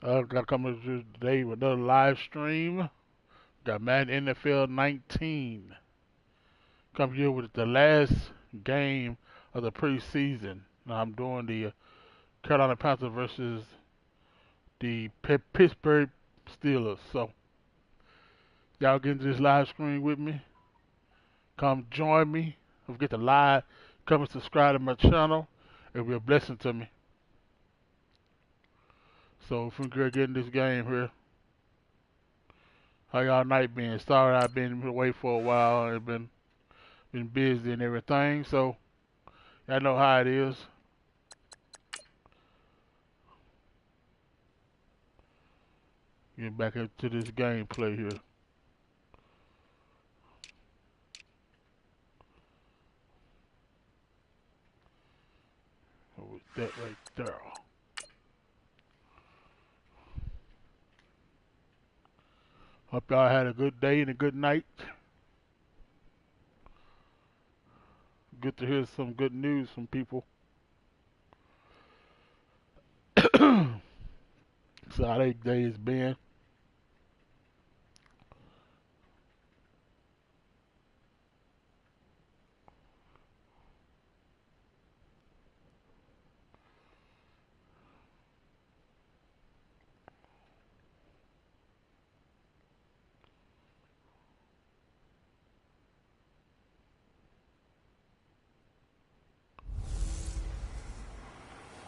Got coming to today with another live stream. Got Madden NFL 19. Come here with the last game of the preseason. Now I'm doing the Carolina Panthers versus the Pittsburgh Steelers. So y'all get into this live stream with me. Come join me. Don't forget to like, come and subscribe to my channel. It'll be a blessing to me. So if we could get in this game here. How y'all night been? Sorry I've been away for a while and been busy and everything, so y'all know how it is. Get back into this gameplay here. What was that right there? Hope y'all had a good day and a good night. Good to hear some good news from people. So how their day has been.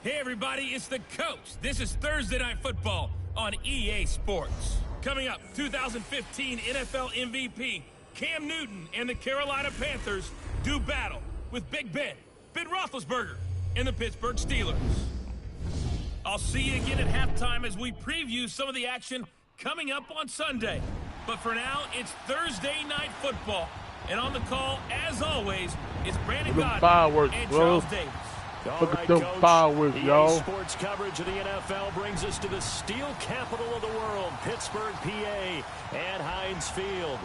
Hey everybody, it's the Coach. This is Thursday Night Football on EA Sports. Coming up, 2015 NFL MVP Cam Newton and the Carolina Panthers do battle with Big Ben Roethlisberger, and the Pittsburgh Steelers. I'll see you again at halftime as we preview some of the action coming up on Sunday. But for now, it's Thursday Night Football. And on the call, as always, it's Brandon Godwin and Charles Davis. Look at them fireworks, y'all. Sports coverage of the NFL brings us to the steel capital of the world, Pittsburgh, PA, and Heinz Field.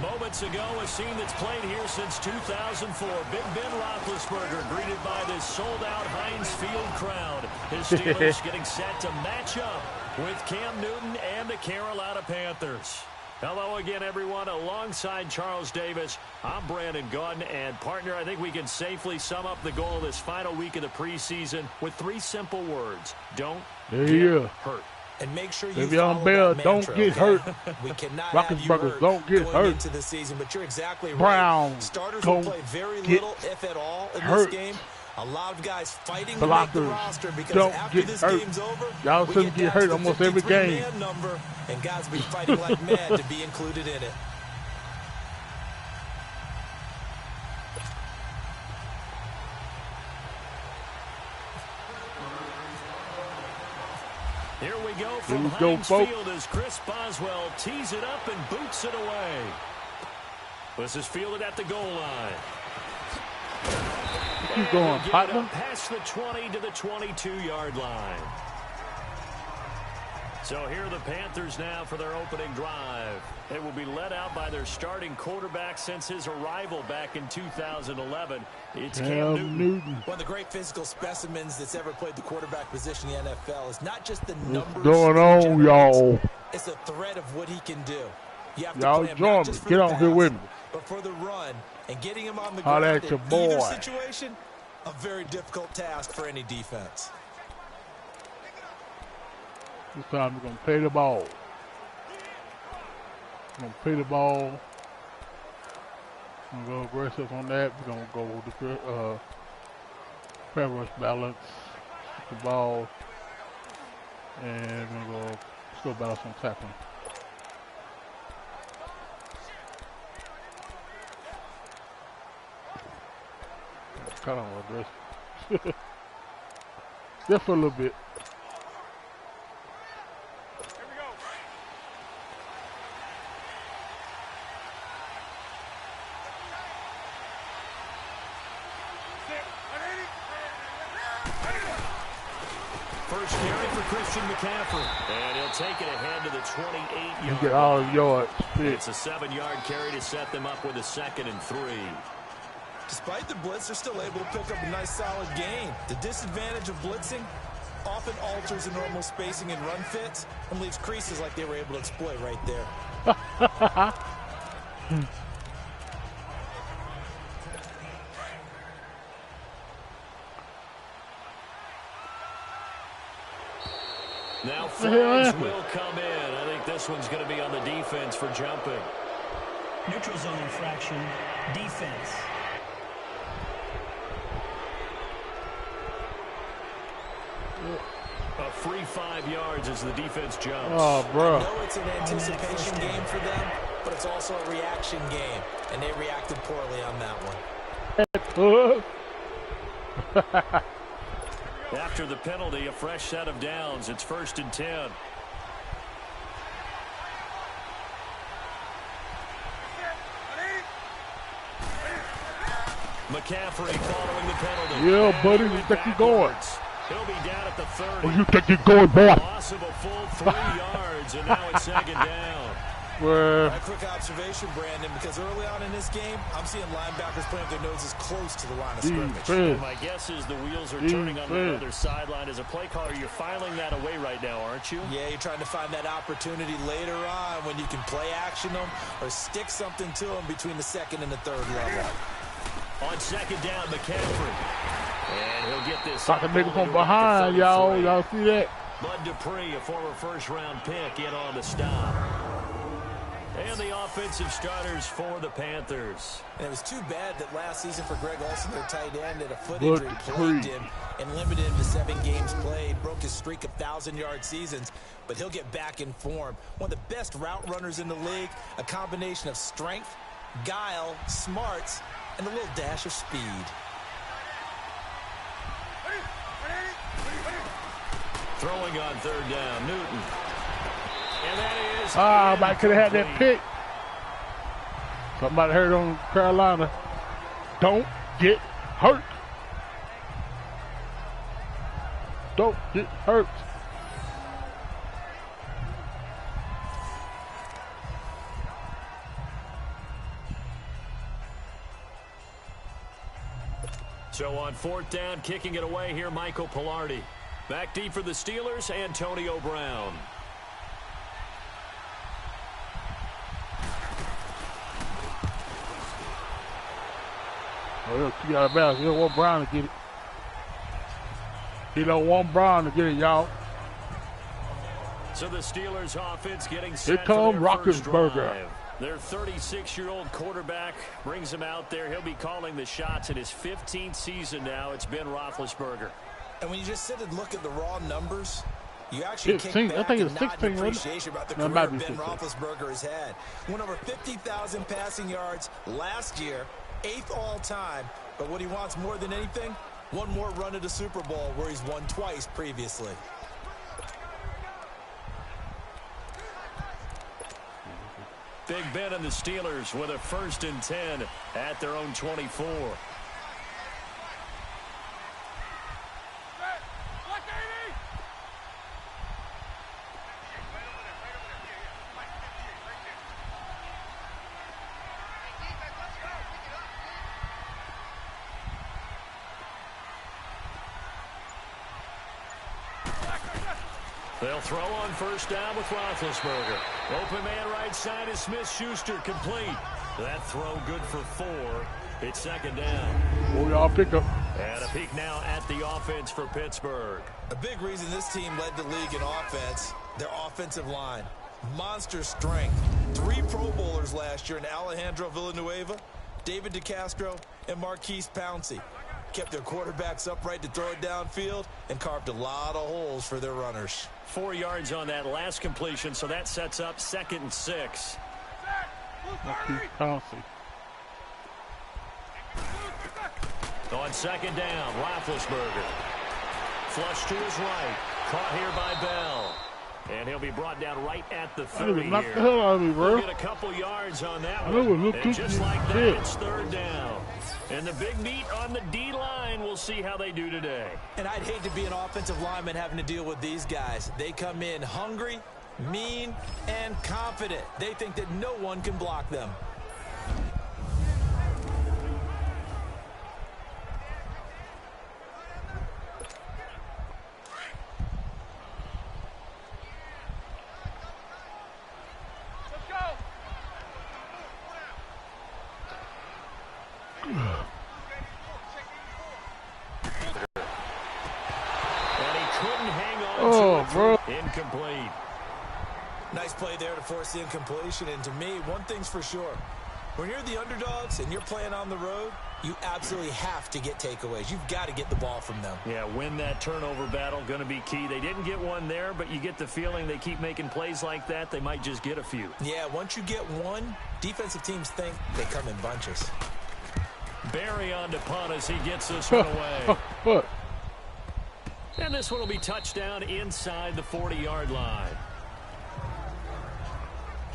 Moments ago, a scene that's played here since 2004. Big Ben Roethlisberger greeted by this sold-out Heinz Field crowd. His Steelers getting set to match up with Cam Newton and the Carolina Panthers. Hello again, everyone. Alongside Charles Davis, I'm Brandon Gaudin. And, partner, I think we can safely sum up the goal of this final week of the preseason with 3 simple words. Don't get hurt. And make sure you Le'Veon Bell, don't get hurt. We cannot Roethlisberger, don't get hurt. into the season, but you're exactly right. Brown, Starters will play very little, if at all, in this game. A lot of guys fighting to make the roster because after this game's over, y'all see them get hurt almost every game. Number, and guys will be fighting like mad to be included in it. Here we go from Heinz Field as Chris Boswell tees it up and boots it away. This is fielded at the goal line. Keep going, partner. Past the 20 to the 22-yard line. So here are the Panthers now for their opening drive. It will be led out by their starting quarterback since his arrival back in 2011. It's Cam Newton. One of the great physical specimens that's ever played the quarterback position in the NFL. Is not just the numbers. What's going on, y'all? It's a threat of what he can do. You have to y'all join me. Get on here with me. But for the run and getting him on the ground in either situation, a very difficult task for any defense. This time we're going to play the ball. We're going to play the ball. We're going to go aggressive on that. We're going to go with the fair rush balance, the ball, and we're going to go still balance on tackling. Kind of aggressive. Just for a little bit. First carry for Christian McCaffrey. And he'll take it ahead to the 28-yard line. Get all of yards. It's a 7-yard carry to set them up with a 2nd and 3. Despite the blitz, they're still able to pick up a nice solid gain. The disadvantage of blitzing, often alters the normal spacing and run fits and leaves creases like they were able to exploit right there. Now flags will come in. I think this one's going to be on the defense for jumping. Neutral zone infraction, defense. A free 5 yards as the defense jumps. Oh, bro. I know it's an anticipation game for them, but it's also a reaction game, and they reacted poorly on that one. After the penalty, a fresh set of downs. It's 1st and 10. McCaffrey following the penalty. Yeah, buddy, you think you're going? He'll be down at the 30. Oh, you think you're going, boy? Loss of a full 3 yards, and now it's 2nd down. Well, a quick observation, Brandon, because early on in this game, I'm seeing linebackers playing with their noses close to the line of scrimmage. Well, my guess is the wheels are turning on the other sideline. As a play caller, you're filing that away right now, aren't you? Yeah, you're trying to find that opportunity later on when you can play action them or stick something to them between the 2nd and the 3rd level. On 2nd down, McCaffrey. And he'll get this. got the nigga from behind, y'all. Y'all see that? Bud Dupree, a former first-round pick, in on the stop. And the offensive starters for the Panthers. And it was too bad that last season for Greg Olsen, their tight end, had a foot injury plagued him and limited him to 7 games played, broke his streak of 1,000-yard seasons, but he'll get back in form. One of the best route runners in the league, a combination of strength, guile, smarts, and a little dash of speed. Throwing on 3rd down, Newton. And that is... I could have had that pick. Somebody heard on Carolina. Don't get hurt. Don't get hurt. So on 4th down, kicking it away here, Michael Pilardi. Back deep for the Steelers, Antonio Brown. Oh, he got a bounce. He don't want Brown to get it. He don't want Brown to get it, y'all. So the Steelers offense getting set Here come Roethlisberger. Their 36-year-old quarterback brings him out there. He'll be calling the shots in his 15th season now. It's Ben Roethlisberger. And when you just sit and look at the raw numbers, you actually kick back I think and it's nod 16, in appreciation about the career Ben Roethlisberger has had. Went over 50,000 passing yards last year, 8th all-time. But what he wants more than anything, one more run at a Super Bowl where he's won twice previously. Big Ben and the Steelers with a 1st and 10 at their own 24. They'll throw on 1st down with Roethlisberger. Open man right side is Smith-Schuster, complete. That throw good for 4. It's 2nd down. Oh, y'all pick up. And a peek now at the offense for Pittsburgh. A big reason this team led the league in offense, their offensive line. Monster strength. 3 Pro Bowlers last year in Alejandro Villanueva, David DeCastro, and Marquise Pouncey. Kept their quarterbacks upright to throw it downfield and carved a lot of holes for their runners. 4 yards on that last completion, so that sets up 2nd and 6. Pouncey. On 2nd down, Roethlisberger. Flush to his right. Caught here by Bell. And he'll be brought down right at the 30 here. Knock the hell out of me, bro. We'll get a couple yards on that one. And just like that, it's 3rd down. And the big meat on the D-line, we'll see how they do today. And I'd hate to be an offensive lineman having to deal with these guys. They come in hungry, mean, and confident. They think that no one can block them. incomplete. Nice play there to force the incompletion. And to me, one thing's for sure. When you're the underdogs and you're playing on the road, you absolutely have to get takeaways. You've got to get the ball from them. Yeah, win that turnover battle, going to be key. They didn't get one there, but you get the feeling they keep making plays like that, they might just get a few. Yeah, once you get one, defensive teams think they come in bunches. Barry on to punt as he gets this one away. And this one will be touchdown inside the 40-yard line.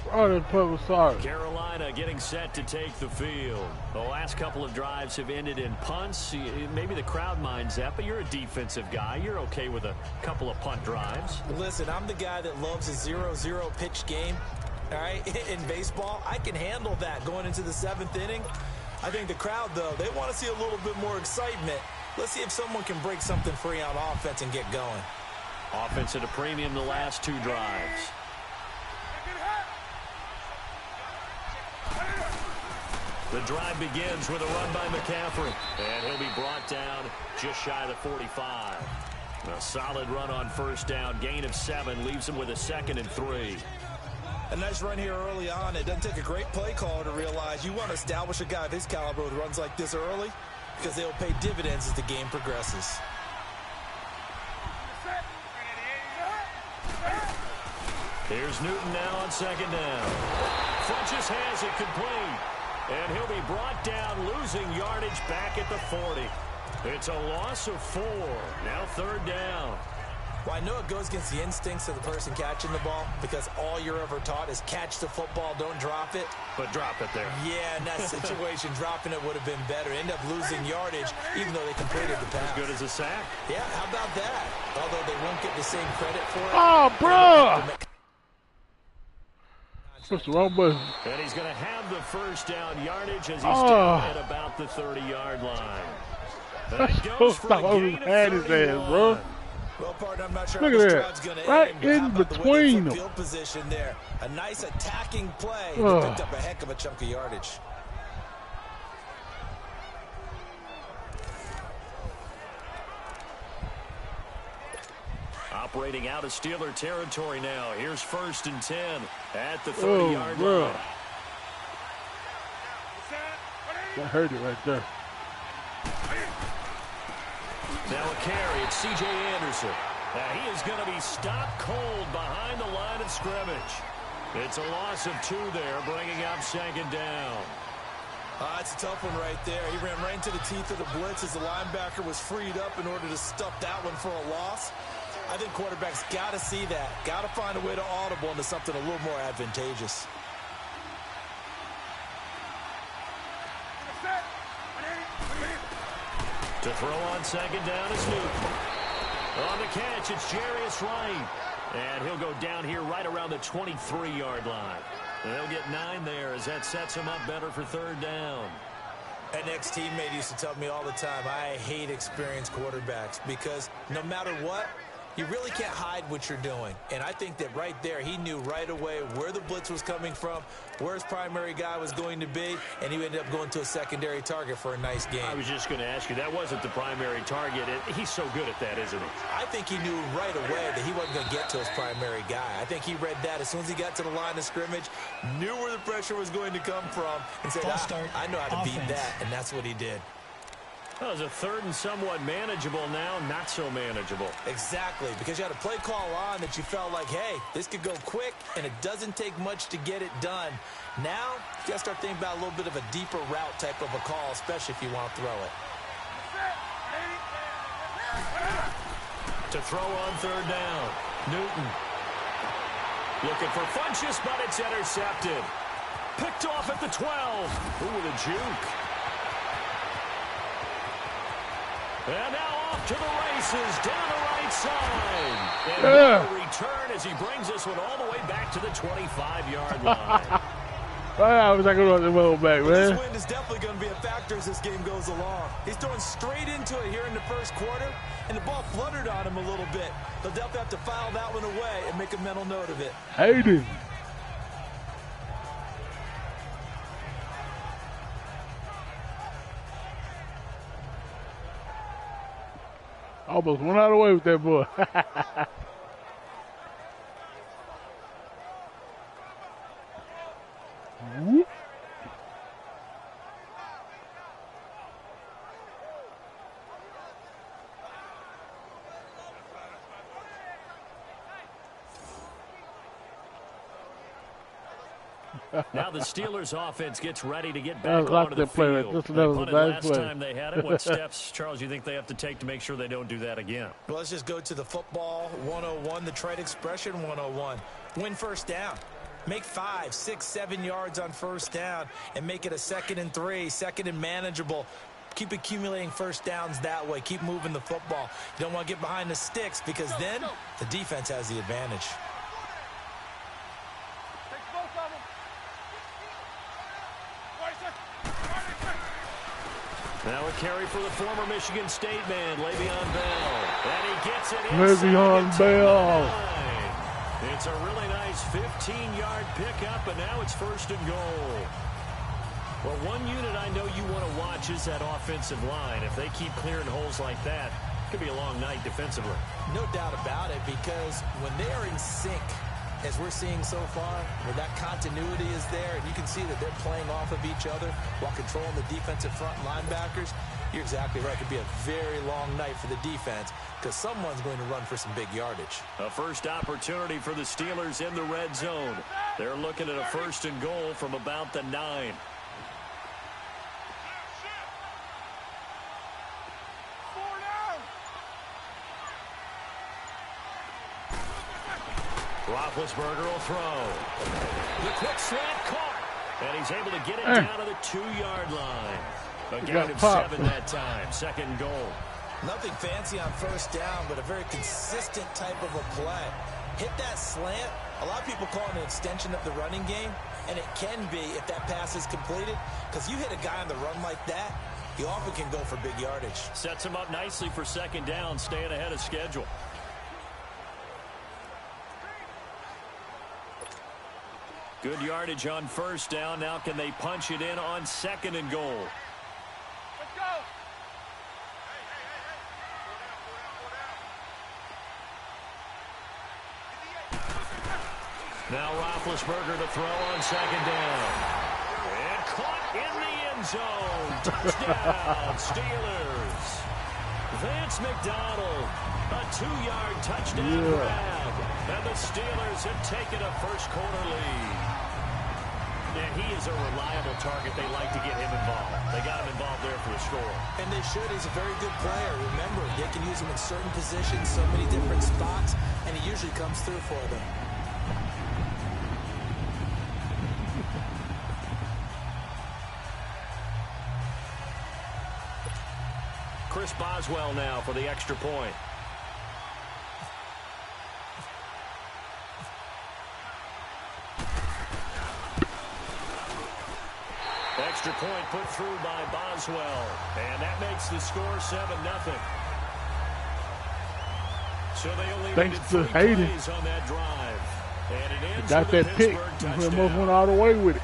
Carolina getting set to take the field. The last couple of drives have ended in punts. Maybe the crowd minds that, but you're a defensive guy. You're okay with a couple of punt drives. Listen, I'm the guy that loves a 0-0 pitch game. All right, in baseball, I can handle that going into the 7th inning. I think the crowd, though, they want to see a little bit more excitement. Let's see if someone can break something free on offense and get going. Offense at a premium the last 2 drives. The drive begins with a run by McCaffrey, and he'll be brought down just shy of the 45. A solid run on first down, gain of 7, leaves him with a 2nd and 3. A nice run here early on. It doesn't take a great play caller to realize you want to establish a guy of his caliber with runs like this early because they'll pay dividends as the game progresses. Here's Newton now on 2nd down. Funches has it complete. And he'll be brought down, losing yardage back at the 40. It's a loss of 4. Now 3rd down. Well, I know it goes against the instincts of the person catching the ball because all you're ever taught is catch the football, don't drop it. But drop it there. Yeah, in that situation, dropping it would have been better. End up losing yardage, even though they completed the pass. As good as a sack. Yeah, how about that? Although they won't get the same credit for it. Oh, bro! Push the wrong button. And he's going to have the first down yardage as he's down at about the 30-yard line. That's supposed to stop over his ass, bro. Well, partner, I'm not sure look how at this that. drive's going to Right end. in between them. Field position there. A nice attacking play. They picked up a heck of a chunk of yardage. Operating out of Steeler territory now. Here's 1st and 10 at the 30-yard line. That hurt it right there. Now a carry. It's C.J. Anderson. He is going to be stopped cold behind the line of scrimmage. It's a loss of 2 there, bringing up 2nd down. It's a tough one right there. He ran right into the teeth of the blitz as the linebacker was freed up in order to stuff that one for a loss. I think quarterbacks got to see that. Got to find a way to audible into something a little more advantageous. To throw on 2nd down is Newton. On the catch, it's Jarius Wright. And he'll go down here right around the 23-yard line. They'll get 9 there as that sets him up better for 3rd down. An ex-teammate used to tell me all the time, I hate experienced quarterbacks because no matter what, you really can't hide what you're doing. And I think that right there, he knew right away where the blitz was coming from, where his primary guy was going to be, and he ended up going to a secondary target for a nice game. I was just going to ask you, that wasn't the primary target. He's so good at that, isn't he? I think he knew right away that he wasn't going to get to his primary guy. I think he read that as soon as he got to the line of scrimmage, knew where the pressure was going to come from, and said, I know how to beat that, and that's what he did. Well, it was a 3rd and somewhat manageable now, not so manageable. Exactly, because you had a play call on that you felt like, hey, this could go quick, and it doesn't take much to get it done. Now, you got to start thinking about a little bit of a deeper route type of a call, especially if you want to throw it. To throw on 3rd down, Newton. Looking for Funches, but it's intercepted. Picked off at the 12. Ooh, with a juke. And now off to the races, down the right side. And a return as he brings this one all the way back to the 25-yard line. I was like, going to roll back, man. This win is definitely going to be a factor as this game goes along. He's throwing straight into it here in the 1st quarter, and the ball fluttered on him a little bit. They'll definitely have to file that one away and make a mental note of it. Hayden. Almost went out of the way with that boy. Now the Steelers offense gets ready to get back like onto the play. field. That They was a punted nice last play. time they had it. What steps, Charles, you think they have to take to make sure they don't do that again? Well, let's just go to the football 101, the trade expression 101. Win first down. Make 5, 6, 7 yards on first down and make it a 2nd and 3, 2nd and manageable. Keep accumulating first downs that way. Keep moving the football. You don't want to get behind the sticks because then the defense has the advantage. Now a carry for the former Michigan State man, Le'Veon Bell. And he gets it Le'Veon Bell. It's a really nice 15-yard pickup, and now it's 1st and goal. Well, one unit I know you want to watch is that offensive line. If they keep clearing holes like that, it could be a long night defensively. No doubt about it, because when they are in sync, as we're seeing so far, where that continuity is there, and you can see that they're playing off of each other while controlling the defensive front linebackers, you're exactly right. It could be a very long night for the defense because someone's going to run for some big yardage. A first opportunity for the Steelers in the red zone. They're looking at a 1st and goal from about the 9. Roethlisberger will throw. The quick slant caught. And he's able to get it down to the 2-yard line. A gain of 7 that time. 2nd goal. Nothing fancy on first down, but a very consistent type of a play. Hit that slant. A lot of people call it an extension of the running game, and it can be if that pass is completed, because you hit a guy on the run like that, he often can go for big yardage. Sets him up nicely for 2nd down, staying ahead of schedule. Good yardage on first down. Now can they punch it in on 2nd and goal? Let's go. Now Roethlisberger to throw on 2nd down. And caught in the end zone. Touchdown, Steelers. Vance McDonald, a 2-yard touchdown grab. And the Steelers have taken a first-quarter lead. And he is a reliable target. They like to get him involved. They got him involved there for the score. And they should. He's a very good player. Remember, they can use him in certain positions, so many different spots, and he usually comes through for them. Chris Boswell now for the extra point. Extra point put through by Boswell. And that makes the score 7-0. So they only Thanks needed to 3 Hayden. plays on that drive. And it ends Got with that a pick. Pittsburgh He almost went touchdown. all the way with it.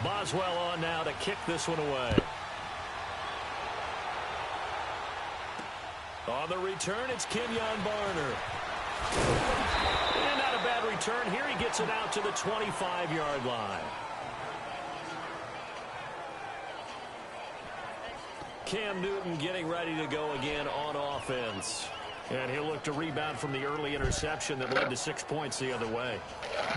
Boswell on now to kick this one away. On the return, it's Kenyon Barner. And not a bad return. Here he gets it out to the 25-yard line. Cam Newton getting ready to go again on offense. And he'll look to rebound from the early interception that led to 6 points the other way.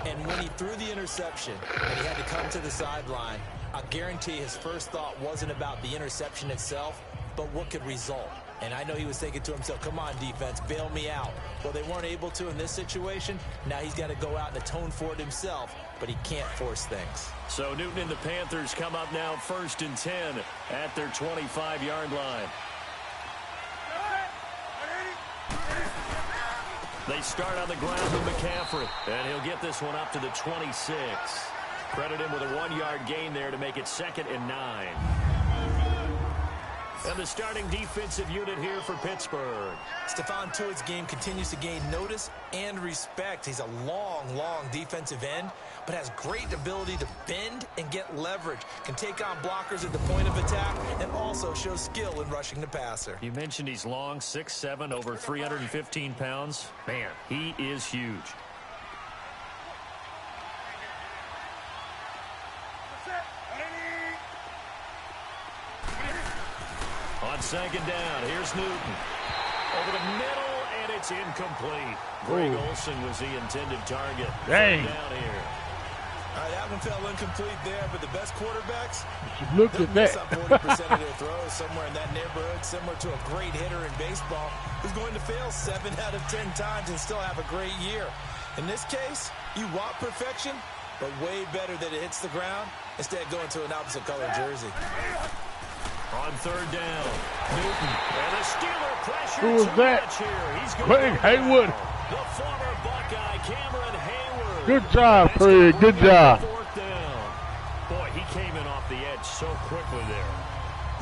And when he threw the interception and he had to come to the sideline, I guarantee his first thought wasn't about the interception itself, but what could result. And I know he was thinking to himself, come on, defense, bail me out. Well, they weren't able to in this situation. Now he's got to go out and atone for it himself, but he can't force things. So Newton and the Panthers come up now 1st and 10 at their 25-yard line. They start on the ground with McCaffrey, and he'll get this one up to the 26. Credit him with a 1-yard gain there to make it 2nd and 9. And the starting defensive unit here for Pittsburgh. Stephon Tuitt's game continues to gain notice and respect. He's a long defensive end, but has great ability to bend and get leverage. Can take on blockers at the point of attack and also shows skill in rushing the passer. You mentioned he's long, 6'7", over 315 pounds. Man, he is huge. On second down, here's Newton. Over the middle, and it's incomplete. Greg Olsen was the intended target. Dang. Down here. All right, that one fell incomplete there, but the best quarterbacks, Look at miss that. up 40% of their throws somewhere in that neighborhood, similar to a great hitter in baseball who's going to fail 7 out of 10 times and still have a great year. In this case, you want perfection, but way better that it hits the ground instead of going to an opposite color jersey. On third down, Newton, and the Steeler pressure. Who was that? He's Craig Haywood. The former Buckeye, Cameron Hayward. Good job, Craig. Good job. Fourth down. Boy, he came in off the edge so quickly there.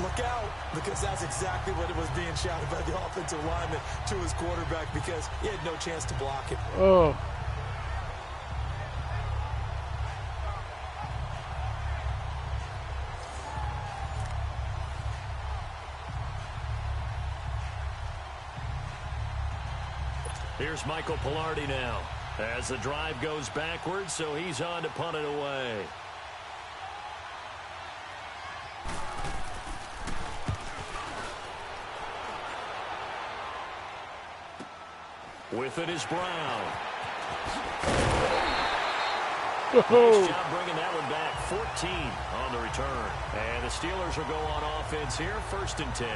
Look out, because that's exactly what it was being shouted by the offensive lineman to his quarterback because he had no chance to block it. Oh. Here's Michael Pilardi now as the drive goes backwards, so he's on to punt it away. With it is Brown. Nice job bringing that one back. 14 on the return. And the Steelers will go on offense here, 1st and 10.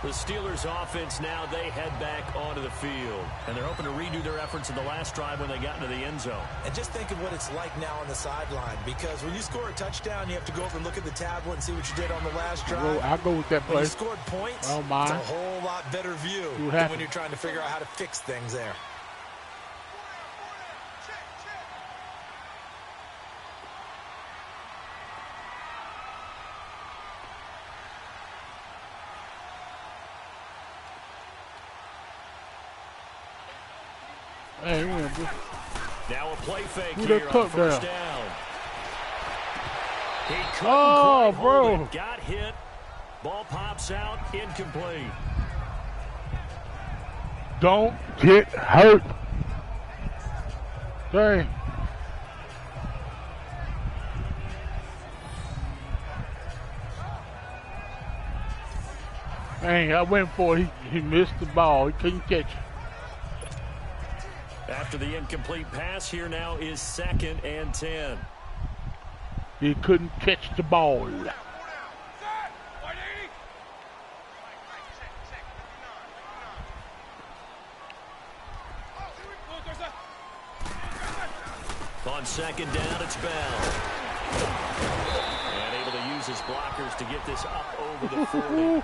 The Steelers offense now, they head back onto the field. And they're hoping to redo their efforts in the last drive when they got into the end zone. And just think of what it's like now on the sideline, because when you score a touchdown, you have to go over and look at the tablet and see what you did on the last drive. I'll go with that play. When you scored points, Oh, my. it's a whole lot better view than when you're trying to figure out how to fix things there. Hey, now a play fake who here that on took first down? down. He couldn't Oh, quite bro. hold it. Got hit. Ball pops out. Incomplete. Don't get hurt. Dang. Dang, I went for it. He missed the ball. He couldn't catch it. After the incomplete pass, here now is 2nd and 10. He couldn't catch the ball. On 2nd down, it's Bell. And able to use his blockers to get this up over the 40.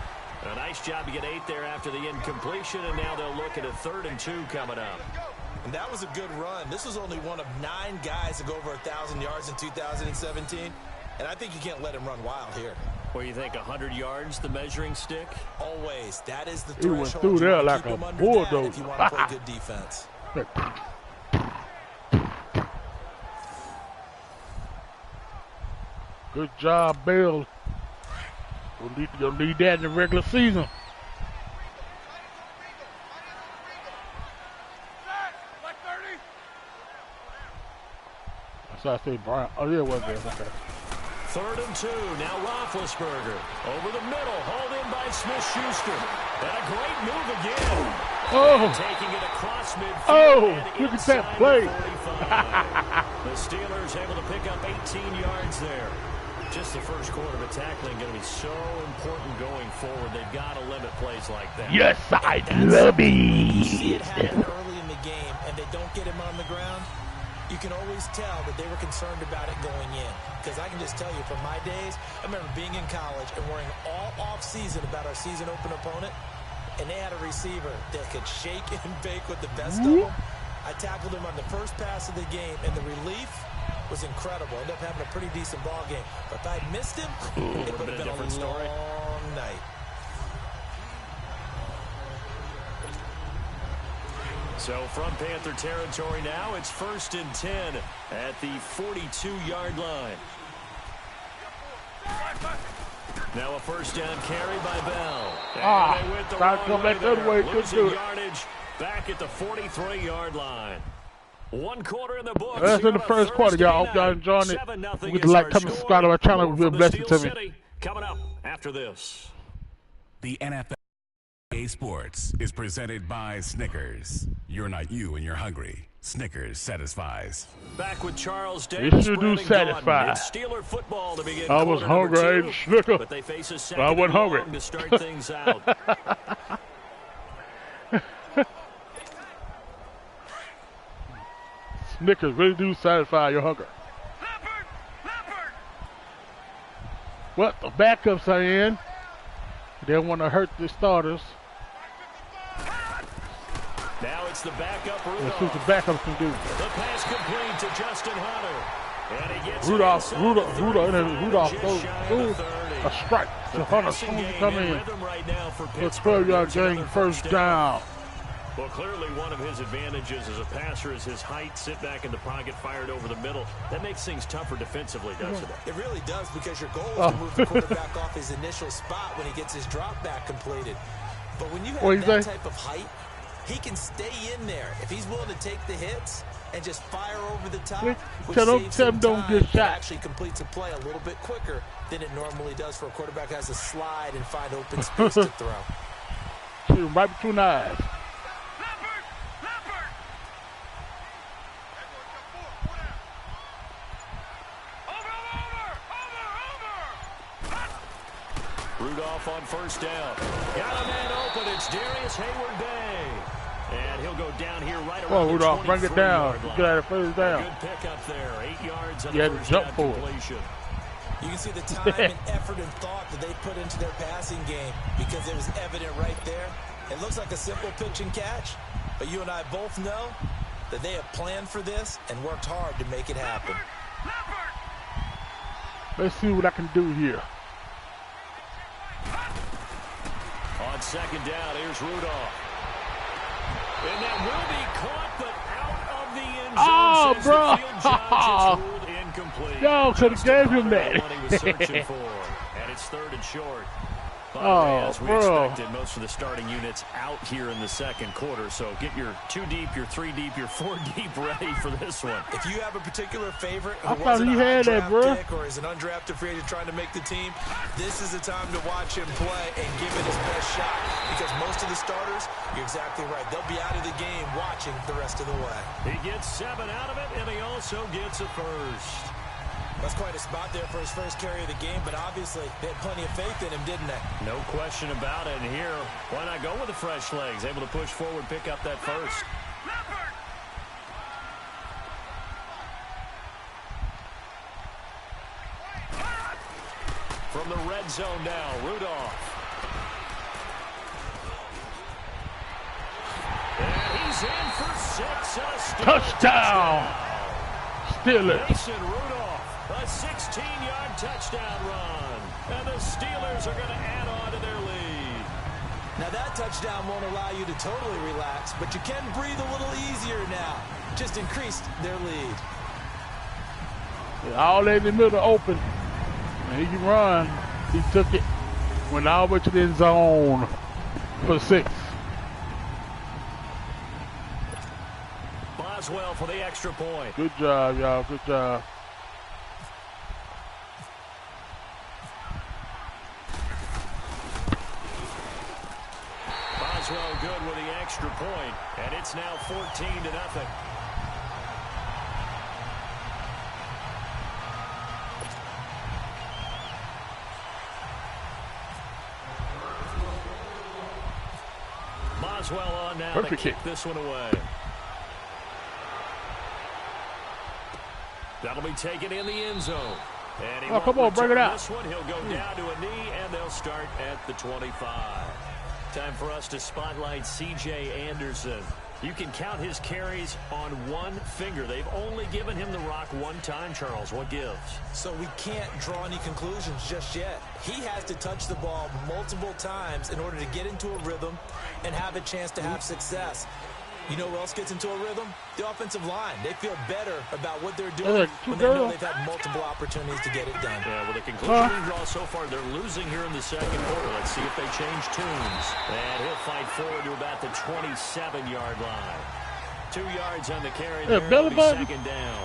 A nice job to get 8 there after the incompletion, and now they'll look at a 3rd and 2 coming up. And that was a good run. This was only one of 9 guys to go over 1,000 yards in 2017. And I think you can't let him run wild here. What do you think, 100 yards, the measuring stick? Always. That is the He threshold. went through there You like keep a him under bulldozer. that if you want to play good defense. Good job, Bill. You'll need that in the regular season. That's why I say Brian. Oh, yeah, it was there. Okay. 3rd and 2. Now Roethlisberger. Over the middle. Hauled in by Smith-Schuster. And a great move again. Oh. And taking it across midfield. Oh, and look at inside that play. the 45. The Steelers able to pick up 18 yards there. Just the first quarter, but tackling going to be so important going forward. They've got to limit plays like that. Yes, I love You see it. it happen early in the game, and they don't get him on the ground. You can always tell that they were concerned about it going in. Because I can just tell you from my days, I remember being in college and worrying all off-season about our season open opponent, and they had a receiver that could shake and bake with the best of them. I tackled him on the first pass of the game, and the relief was incredible. Ended up having a pretty decent ball game. But if I'd missed him, it would have been a different story. long night. So from Panther territory now, it's 1st and 10 at the 42-yard line. Now a first down carry by Bell. And they went the tried to wrong come back the other there. way, couldn't Losing do it. yardage back at the 43-yard line. 1 quarter in the books. That's in the Here on a first quarter, y'all. Thursday Hope y'all night. enjoying it. 7-0 With the is like, our comment, score. subscribe to our channel. More It would be a from the blessing Steel to me. City coming up after this. The NFL EA Sports is presented by Snickers. You're not you and you're hungry. Snickers satisfies. Back with Charles It Davis. sure do satisfy. It's Steeler football to begin. I was hungry, I ate Snicker. But they face a I second wasn't hungry. to start things out. Snickers really do satisfy your hunger. Well, the backups are in. They don't want to hurt the starters. Now it's the backup Rudolph. Let's see what the backups can do. The pass complete to Justin Hunter. And he gets Rudolph Rudolph throws a strike to Hunter as soon as he come in. For a 12-yard gain, first down. Well, clearly one of his advantages as a passer is his height, sit back in the pocket, fired over the middle. That makes things tougher defensively, doesn't it? It really does, because your goal is to move the quarterback off his initial spot when he gets his drop back completed. But when you have that type of height, he can stay in there. If he's willing to take the hits and just fire over the top, which saves him time, it actually completes a play a little bit quicker than it normally does for a quarterback who has to slide and find open space to throw. Shoot him right between the eyes. Rudolph on first down. Got a man open. It's Darius Hayward-Bay. And he'll go down here right around the Rudolph, bring it down. line. Get out of first down. Good pick up there. 8 yards on You the had to first jump down for it. completion. You can see the time and effort and thought that they put into their passing game, because it was evident right there. It looks like a simple pitch and catch, but you and I both know that they have planned for this and worked hard to make it happen. Let's see what I can do here. On second down, here's Rudolph. And that will be caught, but out of the end zone. Oh, Says bro. the field judge, it's ruled incomplete. Y'all could have gave him that. What he was searching for. And it's third and short. As we bro. expected, most of the starting units out here in the second quarter. So get your 2 deep, your 3 deep, your 4 deep ready for this one. If you have a particular favorite I who thought wasn't he a had that, high bro. draft pick or is an undrafted free agent trying to make the team, this is the time to watch him play and give it his best shot. Because most of the starters, you're exactly right, they'll be out of the game watching the rest of the way. He gets 7 out of it, and he also gets a first. That's quite a spot there for his first carry of the game, but obviously they had plenty of faith in him, didn't they? No question about it. And here, why not go with the fresh legs? Able to push forward, pick up that first. From the red zone now, Rudolph. And he's in for 6. Touchdown! Steelers. Mason Rudolph. A 16-yard touchdown run. And the Steelers are going to add on to their lead. Now that touchdown won't allow you to totally relax, but you can breathe a little easier now. Just increased their lead. All in the middle open. And he can run. He took it. Went all the way to the end zone for 6. Boswell for the extra point. Good job, y'all. Good job. Boswell good with the extra point, and it's now 14-0. Boswell on now Perfect to kick kick. this one away. That'll be taken in the end zone. And he won't come on, bring it return out. This one, he'll go down to a knee, and they'll start at the 25. Time for us to spotlight C.J. Anderson. You can count his carries on one finger. They've only given him the rock one time, Charles. What gives? So we can't draw any conclusions just yet. He has to touch the ball multiple times in order to get into a rhythm and have a chance to have success. You know who else gets into a rhythm? The offensive line. They feel better about what they're doing when they know they've had multiple opportunities to get it done. Yeah, well, the conclusion we draw so far, they're losing here in the second quarter. Let's see if they change tunes. And he'll fight forward to about the 27-yard line. 2 yards on the carry there. It'll be second down.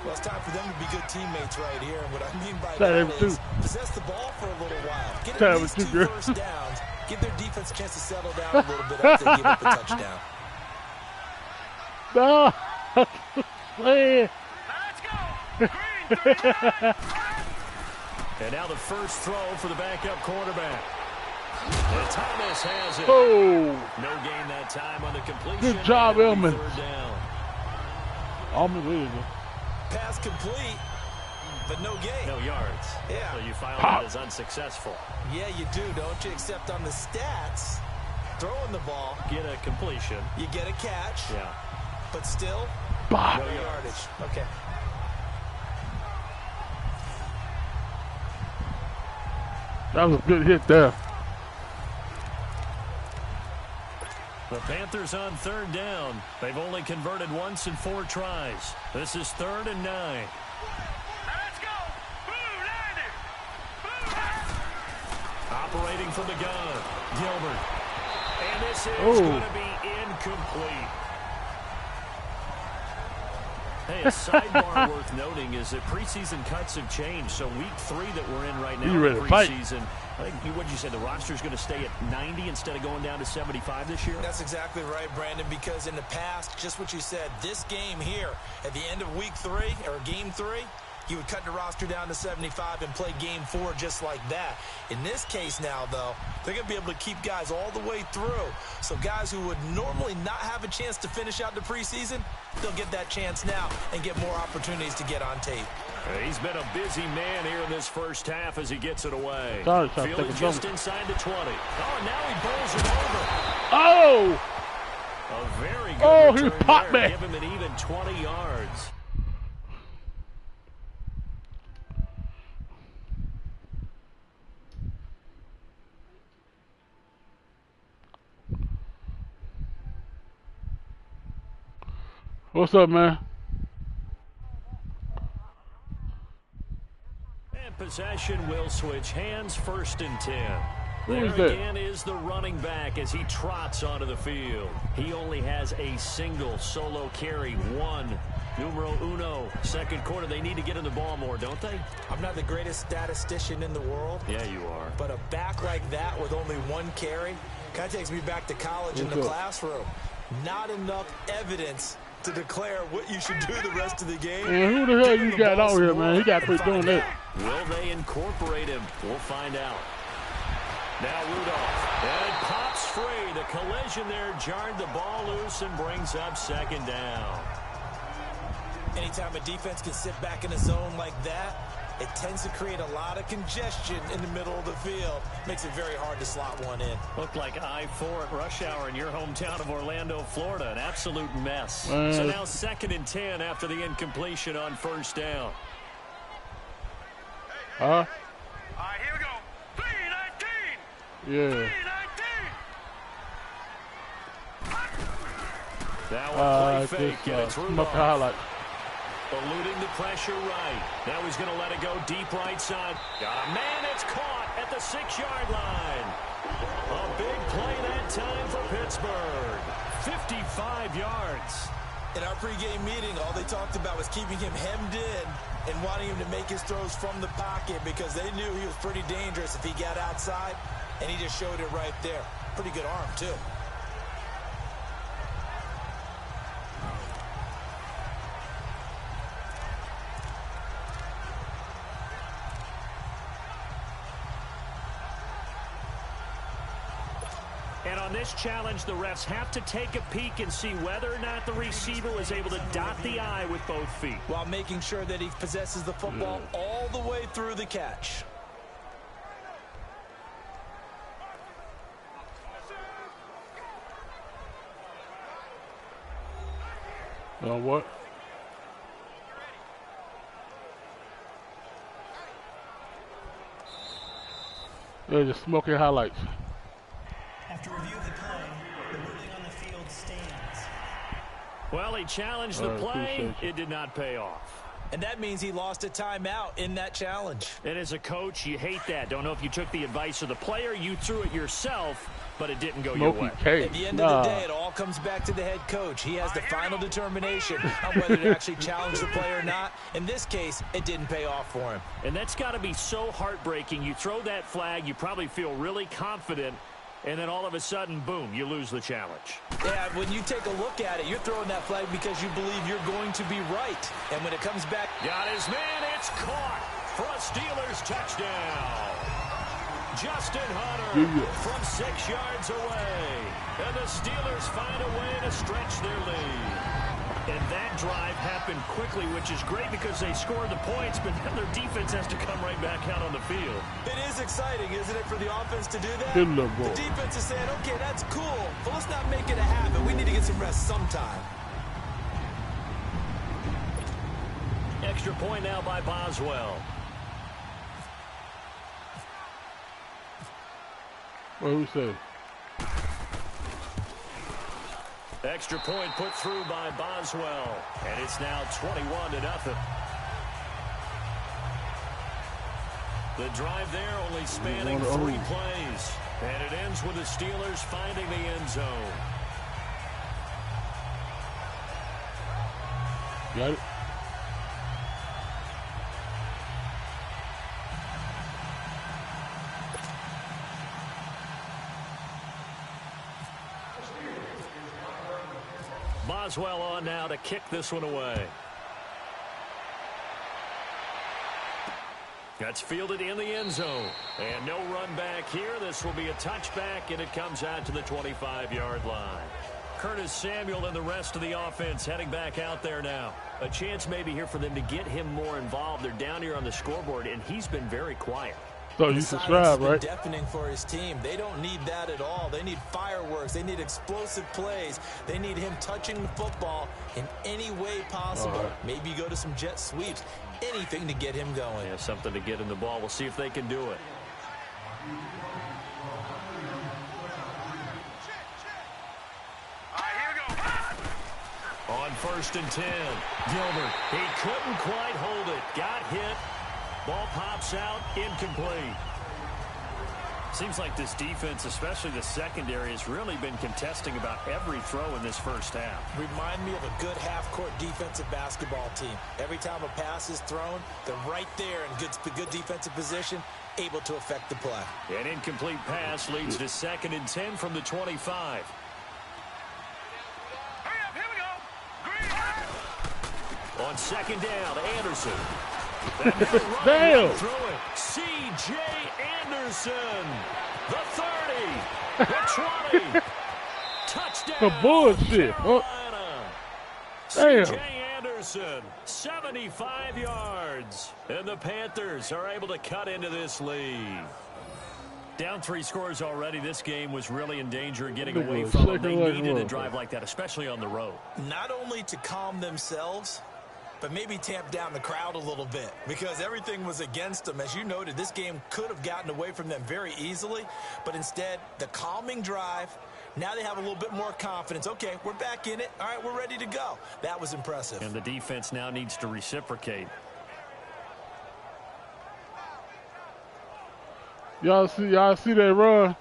Well, it's time for them to be good teammates right here. And what I mean by that is possess the ball for a little while. Get at least 2 first downs Give their defense a chance to settle down a little bit after they give up the touchdown. No, play. And now the first throw for the backup quarterback. And Thomas has it. Oh, No gain that time on the completion. good job, Elman. Third down. Unbelievable. Pass complete, but no gain. No yards. Yeah. So you file that as unsuccessful. Yeah, you do, don't you? Except on the stats, throwing the ball, Get a completion. you get a catch, Yeah. but still, Bah. no yardage. Okay. That was a good hit there. The Panthers on third down. They've only converted once in 4 tries. This is 3rd and 9. Operating from the gun, Gilbert. And this is going to be incomplete. Hey, a sidebar worth noting is that preseason cuts have changed. So week 3 that we're in right now, You ready to fight? preseason, I think, what'd you say, the roster's going to stay at 90 instead of going down to 75 this year? That's exactly right, Brandon, because in the past, just what you said, this game here, at the end of week 3, or game 3, you would cut the roster down to 75 and play game 4 just like that. In this case now, though, they're going to be able to keep guys all the way through. So guys who would normally not have a chance to finish out the preseason, they'll get that chance now and get more opportunities to get on tape. He's been a busy man here in this first half as he gets it away. Sorry, Fielding just inside the 20. Oh, and now he bowls it over. Oh! A very good Oh, he return popped there. me. Give him an even 20 yards. What's up, man? And possession will switch hands, 1st and 10. Who There is that? again is the running back as he trots onto the field. He only has a single solo carry, 1. Numero uno, 2nd quarter. They need to get in the ball more, don't they? I'm not the greatest statistician in the world. Yeah, you are. But a back like that with only 1 carry kind of takes me back to college in the classroom. Not enough evidence to declare what you should do the rest of the game. Man, who the hell you got out here, man? He got to quit doing that. Will they incorporate him? We'll find out. Now Rudolph. And it pops free. The collision there jarred the ball loose and brings up 2nd down. Anytime a defense can sit back in a zone like that, it tends to create a lot of congestion in the middle of the field. Makes it very hard to slot one in. Looked like I-4 at rush hour in your hometown of Orlando, Florida. An absolute mess. Man. So now 2nd and 10 after the incompletion on 1st down. Huh? All right, here we go. 3-19. Yeah. 3-19. That one play fake, Just and it's smoke Rudolph. highlight. Eluding the pressure right. Now he's going to let it go deep right side. Man, it's caught at the 6-yard line. A big play that time for Pittsburgh. 55 yards. In our pregame meeting, all they talked about was keeping him hemmed in and wanting him to make his throws from the pocket because they knew he was pretty dangerous if he got outside, and he just showed it right there. Pretty good arm, too. And on this challenge, the refs have to take a peek and see whether or not the receiver was able to dot the I with both feet. While making sure that he possesses the football all the way through the catch. What? They're just smoking highlights. After review of the play, the ruling on the field stands. Well, he challenged the play. It did not pay off. And that means he lost a timeout in that challenge. And as a coach, you hate that. Don't know if you took the advice of the player, you threw it yourself, but it didn't go your way. At the end of the day, it all comes back to the head coach. He has the final determination on whether to actually challenge the play or not. In this case, it didn't pay off for him. And that's got to be so heartbreaking. You throw that flag, you probably feel really confident, And then all of a sudden, boom, you lose the challenge. Yeah, when you take a look at it, you're throwing that flag because you believe you're going to be right. And when it comes back... Got his man, it's caught for a Steelers touchdown. Justin Hunter from 6 yards away. And the Steelers find a way to stretch their lead. And that drive happened quickly, which is great because they scored the points, but then their defense has to come right back out on the field. It is exciting, isn't it, for the offense to do that? The defense is saying, okay, that's cool, but let's not make it a habit. We need to get some rest sometime. Extra point now by Boswell. What do we say? Extra point put through by Boswell, and it's now 21-0. The drive there only spanning 3 plays, and it ends with the Steelers finding the end zone. Got it. Boswell on now to kick this one away. That's fielded in the end zone. And no run back here. This will be a touchback, and it comes out to the 25-yard line. Curtis Samuel and the rest of the offense heading back out there now. A chance maybe here for them to get him more involved. They're down here on the scoreboard, and he's been very quiet. So you subscribe, right? Deafening for his team. They don't need that at all. They need fireworks. They need explosive plays. They need him touching the football in any way possible. Maybe you go to some jet sweeps. Anything to get him going. Yeah, something to get him the ball. We'll see if they can do it. On 1st and 10, Gilbert. He couldn't quite hold it. Got hit. Ball pops out, incomplete. Seems like this defense, especially the secondary, has really been contesting about every throw in this first half. Remind me of a good half-court defensive basketball team. Every time a pass is thrown, they're right there in good defensive position, able to affect the play. An incomplete pass leads to 2nd and 10 from the 25. On 2nd down, Anderson. Damn! C.J. Anderson. The 30. The 20. Touchdown. The bullshit. C.J. Anderson, 75 yards. And the Panthers are able to cut into this lead. Down 3 scores already. This game was really in danger of getting away from them. They needed a drive like that, especially on the road. Not only to calm themselves, but maybe tamp down the crowd a little bit because everything was against them. As you noted, this game could have gotten away from them very easily, but instead, the calming drive, now they have a little bit more confidence. Okay, we're back in it. All right, we're ready to go. That was impressive. And the defense now needs to reciprocate. Y'all see that run?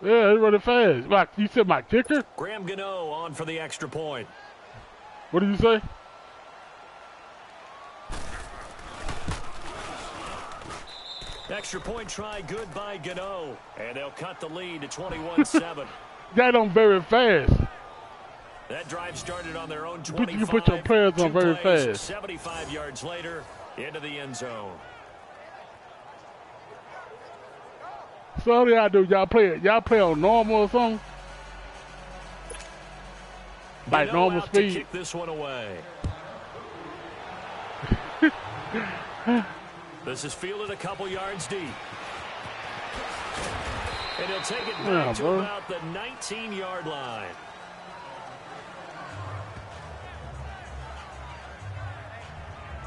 Yeah, he's running fast. You said my kicker? Graham Gano on for the extra point. What did you say? Extra point try good by Gano. And they'll cut the lead to 21-7. That on very fast. That drive started on their own 25. You put your players on very fast. 75 yards later, into the end zone. So what do y'all do? Y'all play on normal or something? Like normal speed? To kick this one away. This is fielded a couple yards deep. And he'll take it back to about the 19-yard line.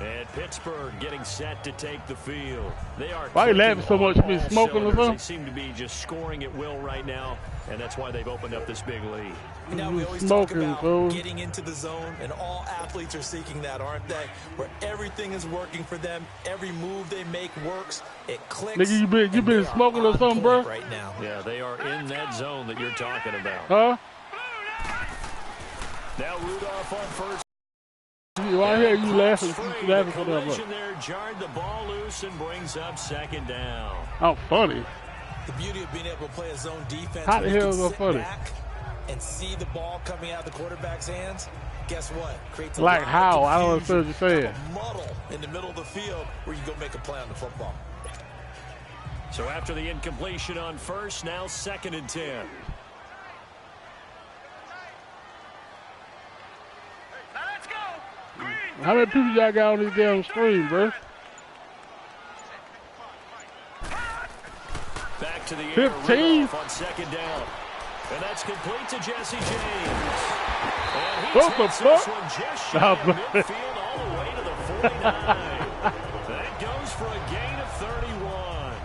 And Pittsburgh getting set to take the field. They are. Why are you laughing so much? You been smoking or something? They seem to be just scoring at will right now, and that's why they've opened up this big lead. You know, we always talk about getting into the zone, and all athletes are seeking that, aren't they? Where everything is working for them, every move they make works, it clicks. Nigga, you been smoking or something, bro? Right now. Yeah, they are in that zone that you're talking about. Huh? Now Rudolph on first. Why here you laughing? You laughing for the them? collision there jarred the ball loose and brings up second down. I'm funny. The beauty of being able to play a zone defense. How the hell is that sit funny? Back and see the ball coming out of the quarterback's hands. Guess what? Creates a Like lot how? of I don't understand what you're saying. a muddle in the middle of the field where you go make a play on the football. So after the incompletion on first, now 2nd and 10. How many people y'all got on this damn screen, bro? Back to the air. 15 on 2nd down. And that's complete to Jesse James. And he what the takes fuck? this one just shy of midfield all the way to the 49. That goes for a gain of 31.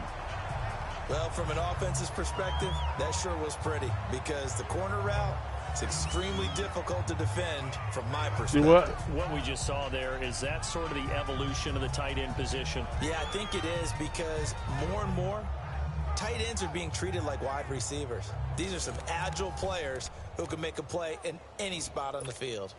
Well, from an offense's perspective, that sure was pretty because the corner route is extremely difficult to defend from my perspective. What we just saw there, is that sort of the evolution of the tight end position? Yeah, I think it is because more and more tight ends are being treated like wide receivers. These are some agile players who can make a play in any spot on the field.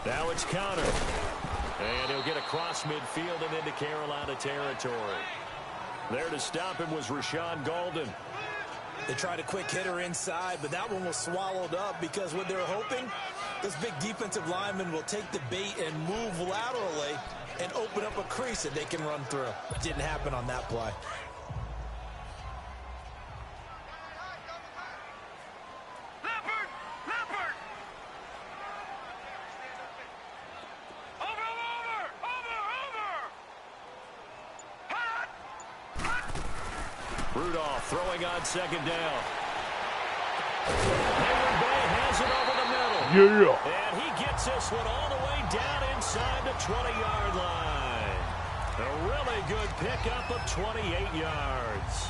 Now it's counter. And he'll get across midfield and into Carolina territory. There to stop him was Rashawn Golden. They tried a quick hitter inside, but that one was swallowed up because what they're hoping, this big defensive lineman will take the bait and move laterally and open up a crease that they can run through. Didn't happen on that play. Rudolph throwing on 2nd down. Hayward Bay has it over the middle. Yeah. And he gets this one all the way down inside the 20-yard line. A really good pickup of 28 yards.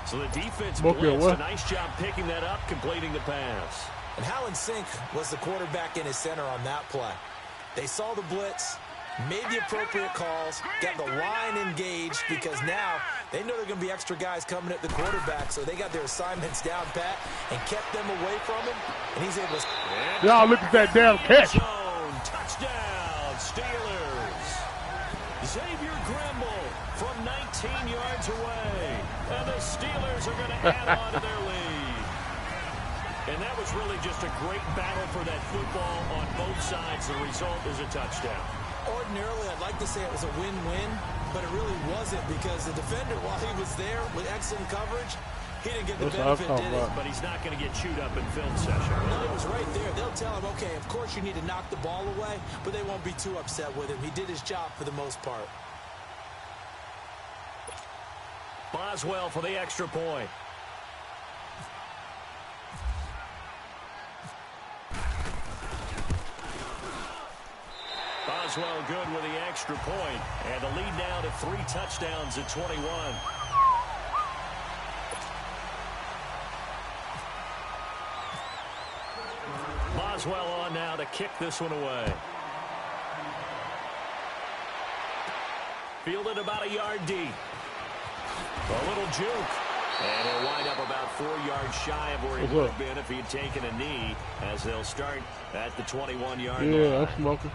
So the defense blitzed. A nice job picking that up, completing the pass. And how in sync was the quarterback in his center on that play? They saw the blitz, made the appropriate calls, got the line engaged because now they know there are going to be extra guys coming at the quarterback, so they got their assignments down pat and kept them away from him, and he's able to... Y'all look at that damn catch. Touchdown, Steelers. Xavier Grimble from 19 yards away, and the Steelers are going to add on to their lead. And that was really just a great battle for that football on both sides. The result is a touchdown. Ordinarily, I'd like to say it was a win-win, but it really wasn't because the defender, while he was there with excellent coverage, he didn't get the benefit, did he? But he's not going to get chewed up in film session. No, he was right there. They'll tell him, okay, of course you need to knock the ball away, but they won't be too upset with him. He did his job for the most part. Boswell for the extra point. Boswell good with the extra point, and the lead now to 3 touchdowns at 21. Boswell on now to kick this one away. Fielded about a yard deep. A little juke. And he'll wind up about 4 yards shy of where he would have been if he had taken a knee, as they'll start at the 21-yard line. Yeah, I'm smoking.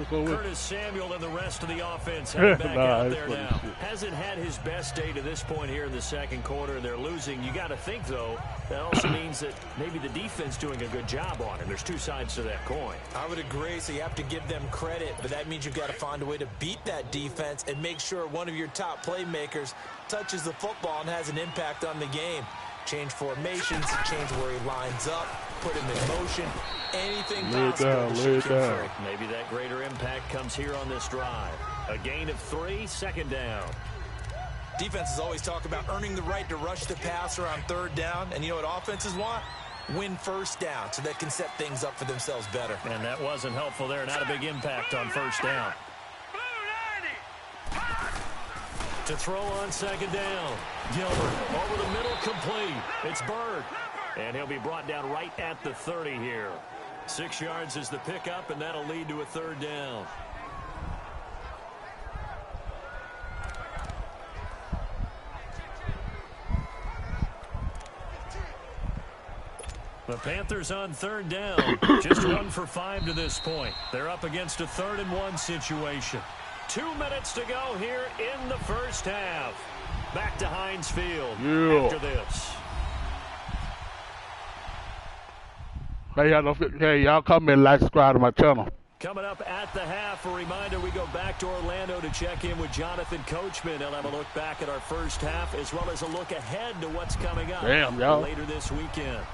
Curtis Samuel and the rest of the offense heading back out there now. Hasn't had his best day to this point here in the second quarter. They're losing. You got to think, though, that also means that maybe the defense doing a good job on him. There's two sides to that coin. I would agree, so you have to give them credit, but that means you've got to find a way to beat that defense and make sure one of your top playmakers touches the football and has an impact on the game. Change formations, change where he lines up, put him in motion, anything possible to shake him free. Maybe that greater impact comes here on this drive. A gain of 3, second down. Defenses always talk about earning the right to rush the passer on third down, and you know what offenses want? Win first down so they can set things up for themselves better. And that wasn't helpful there. Not a big impact on first down. To throw on second down. Gilbert over the middle, complete. It's Bird. And he'll be brought down right at the 30 here. 6 yards is the pickup, and that'll lead to a 3rd down. The Panthers on 3rd down. Just 1 for 5 to this point. They're up against a 3rd and 1 situation. 2 minutes to go here in the first half. Back to Heinz Field after this. Hey, y'all come in, like, subscribe to my channel. Coming up at the half, a reminder, we go back to Orlando to check in with Jonathan Coachman. He'll have a look back at our first half as well as a look ahead to what's coming up later this weekend.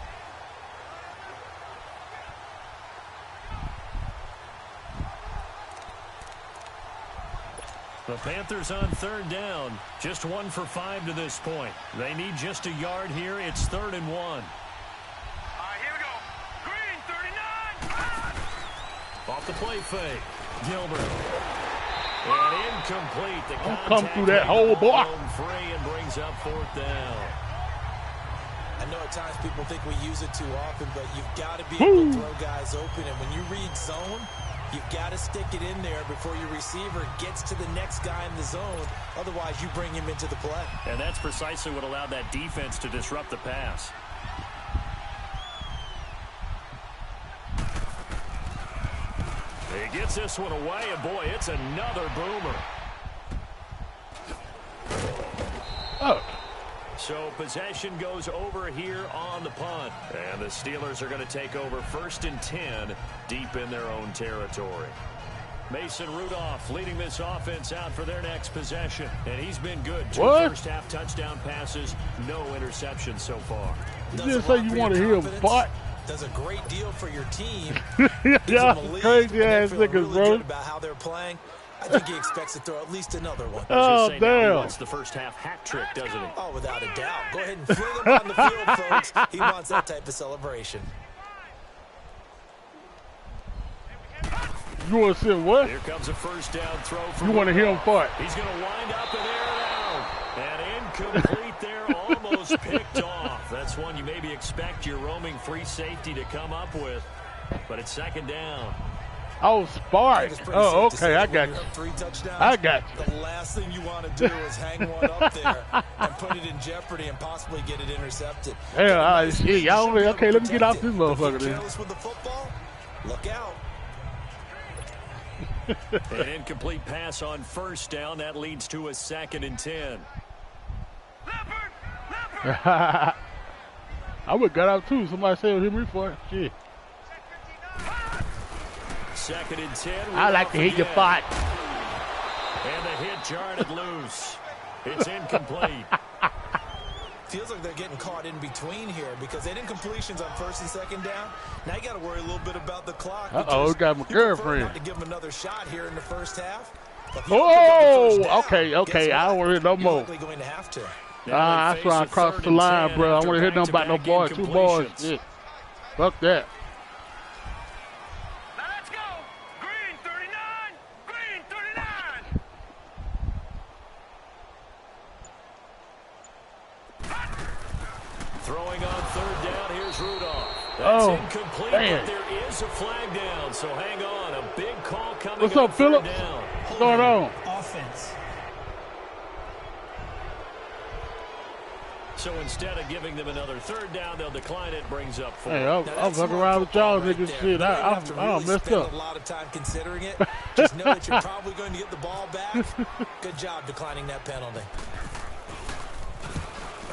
The Panthers on 3rd down. Just 1 for 5 to this point. They need just a yard here. It's 3rd and 1. All right, here we go. Green, 39. Off the play fake. Gilbert. And incomplete. The contact come through that hole, boy. Free and brings up 4th down. I know at times people think we use it too often, but you've got to be able to throw guys open. And when you read zone, you've got to stick it in there before your receiver gets to the next guy in the zone. Otherwise, you bring him into the play. And that's precisely what allowed that defense to disrupt the pass. He gets this one away, and boy, it's another boomer. Oh. So possession goes over here on the punt. And the Steelers are going to take over 1st and 10 deep in their own territory. Mason Rudolph leading this offense out for their next possession. And he's been good. 2 first-half touchdown passes, no interceptions so far. You didn't say you want to hear him fight. Does a great deal for your team. Yeah, crazy ass niggas, really bro. Good about how they're playing. I think he expects to throw at least another one. Oh, damn. He wants the first-half hat trick, doesn't he? Oh, without a doubt. Go ahead and fling him on the field, folks. He wants that type of celebration. You want to see him what? Here comes a 1st down throw. You want to hear him fight? He's going to wind up and air it out. And incomplete there, almost picked off. That's one you maybe expect your roaming free safety to come up with. But it's 2nd down. Oh, Spark. Oh, okay, I got you. 3 touchdowns, I got you. The last thing you want to do is hang one up there and put it in jeopardy and possibly get it intercepted. Yeah, y'all okay, let me get off this motherfucker then. Careless with the football, look out. An incomplete pass on 1st down. That leads to a 2nd and 10. I would have got out too. Somebody said him for it. Shit. 2nd and 10. I like to hear you fight. And the hit jarred it loose. It's incomplete. Feels like they're getting caught in between here because they did completions on 1st and 2nd down. Now you got to worry a little bit about the clock. Uh-oh, got my girlfriend. Not to give him another shot here in the first half. Oh, okay. I don't want to hear no more. Going to have to. That's why I crossed the line, bro. I want to hear nothing about no boys, 2 boys. Shit. Fuck that. Throwing on 3rd down, here's Rudolph. That's incomplete, but there is a flag down, so hang on. A big call coming. What's up, Philip? What's going on? Offense. So instead of giving them another 3rd down, they'll decline it, brings up 4. Hey, I'm fucking around with y'all niggas. Shit, I messed up. A lot of time considering it. Just know that you're probably going to get the ball back. Good job declining that penalty.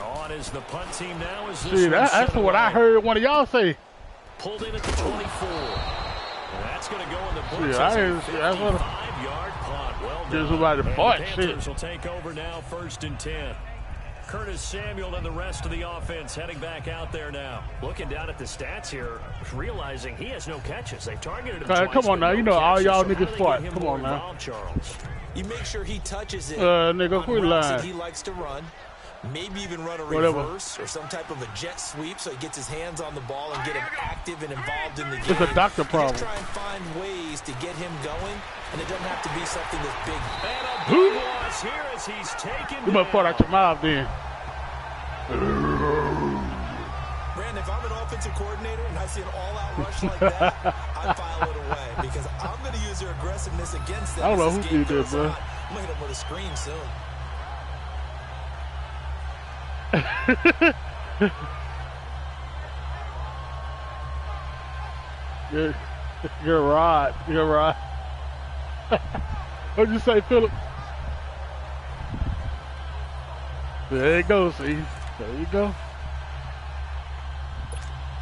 On is the punt team now. See, that's what I heard one of y'all say. Pulled in at the 24. And that's going to go in the books. See, That's a 55-yard punt. Well done. There's somebody to fight. The Panthers will take over now, 1st and 10. Curtis Samuel and the rest of the offense heading back out there now. Looking down at the stats here, realizing he has no catches. They've targeted him twice. Come on now, you know all y'all niggas fight. Come on now. Charles. You make sure he touches it. Nigga, quit lying. He likes to run. Maybe even run a reverse or some type of a jet sweep so he gets his hands on the ball and get him active and involved in the game. It's a doctor problem. Just try and find ways to get him going, and it doesn't have to be something that's big. And a big loss here as he's taken. You must put out your mouth then. Brandon, if I'm an offensive defensive coordinator and I see an all-out rush like that, I file it away because I'm going to use their aggressiveness against them. I don't know as who this game did that, goes bro. on. I'm going to hit them with a screen soon. You're right. You're right. What'd you say, Philip? There you go, see. There you go.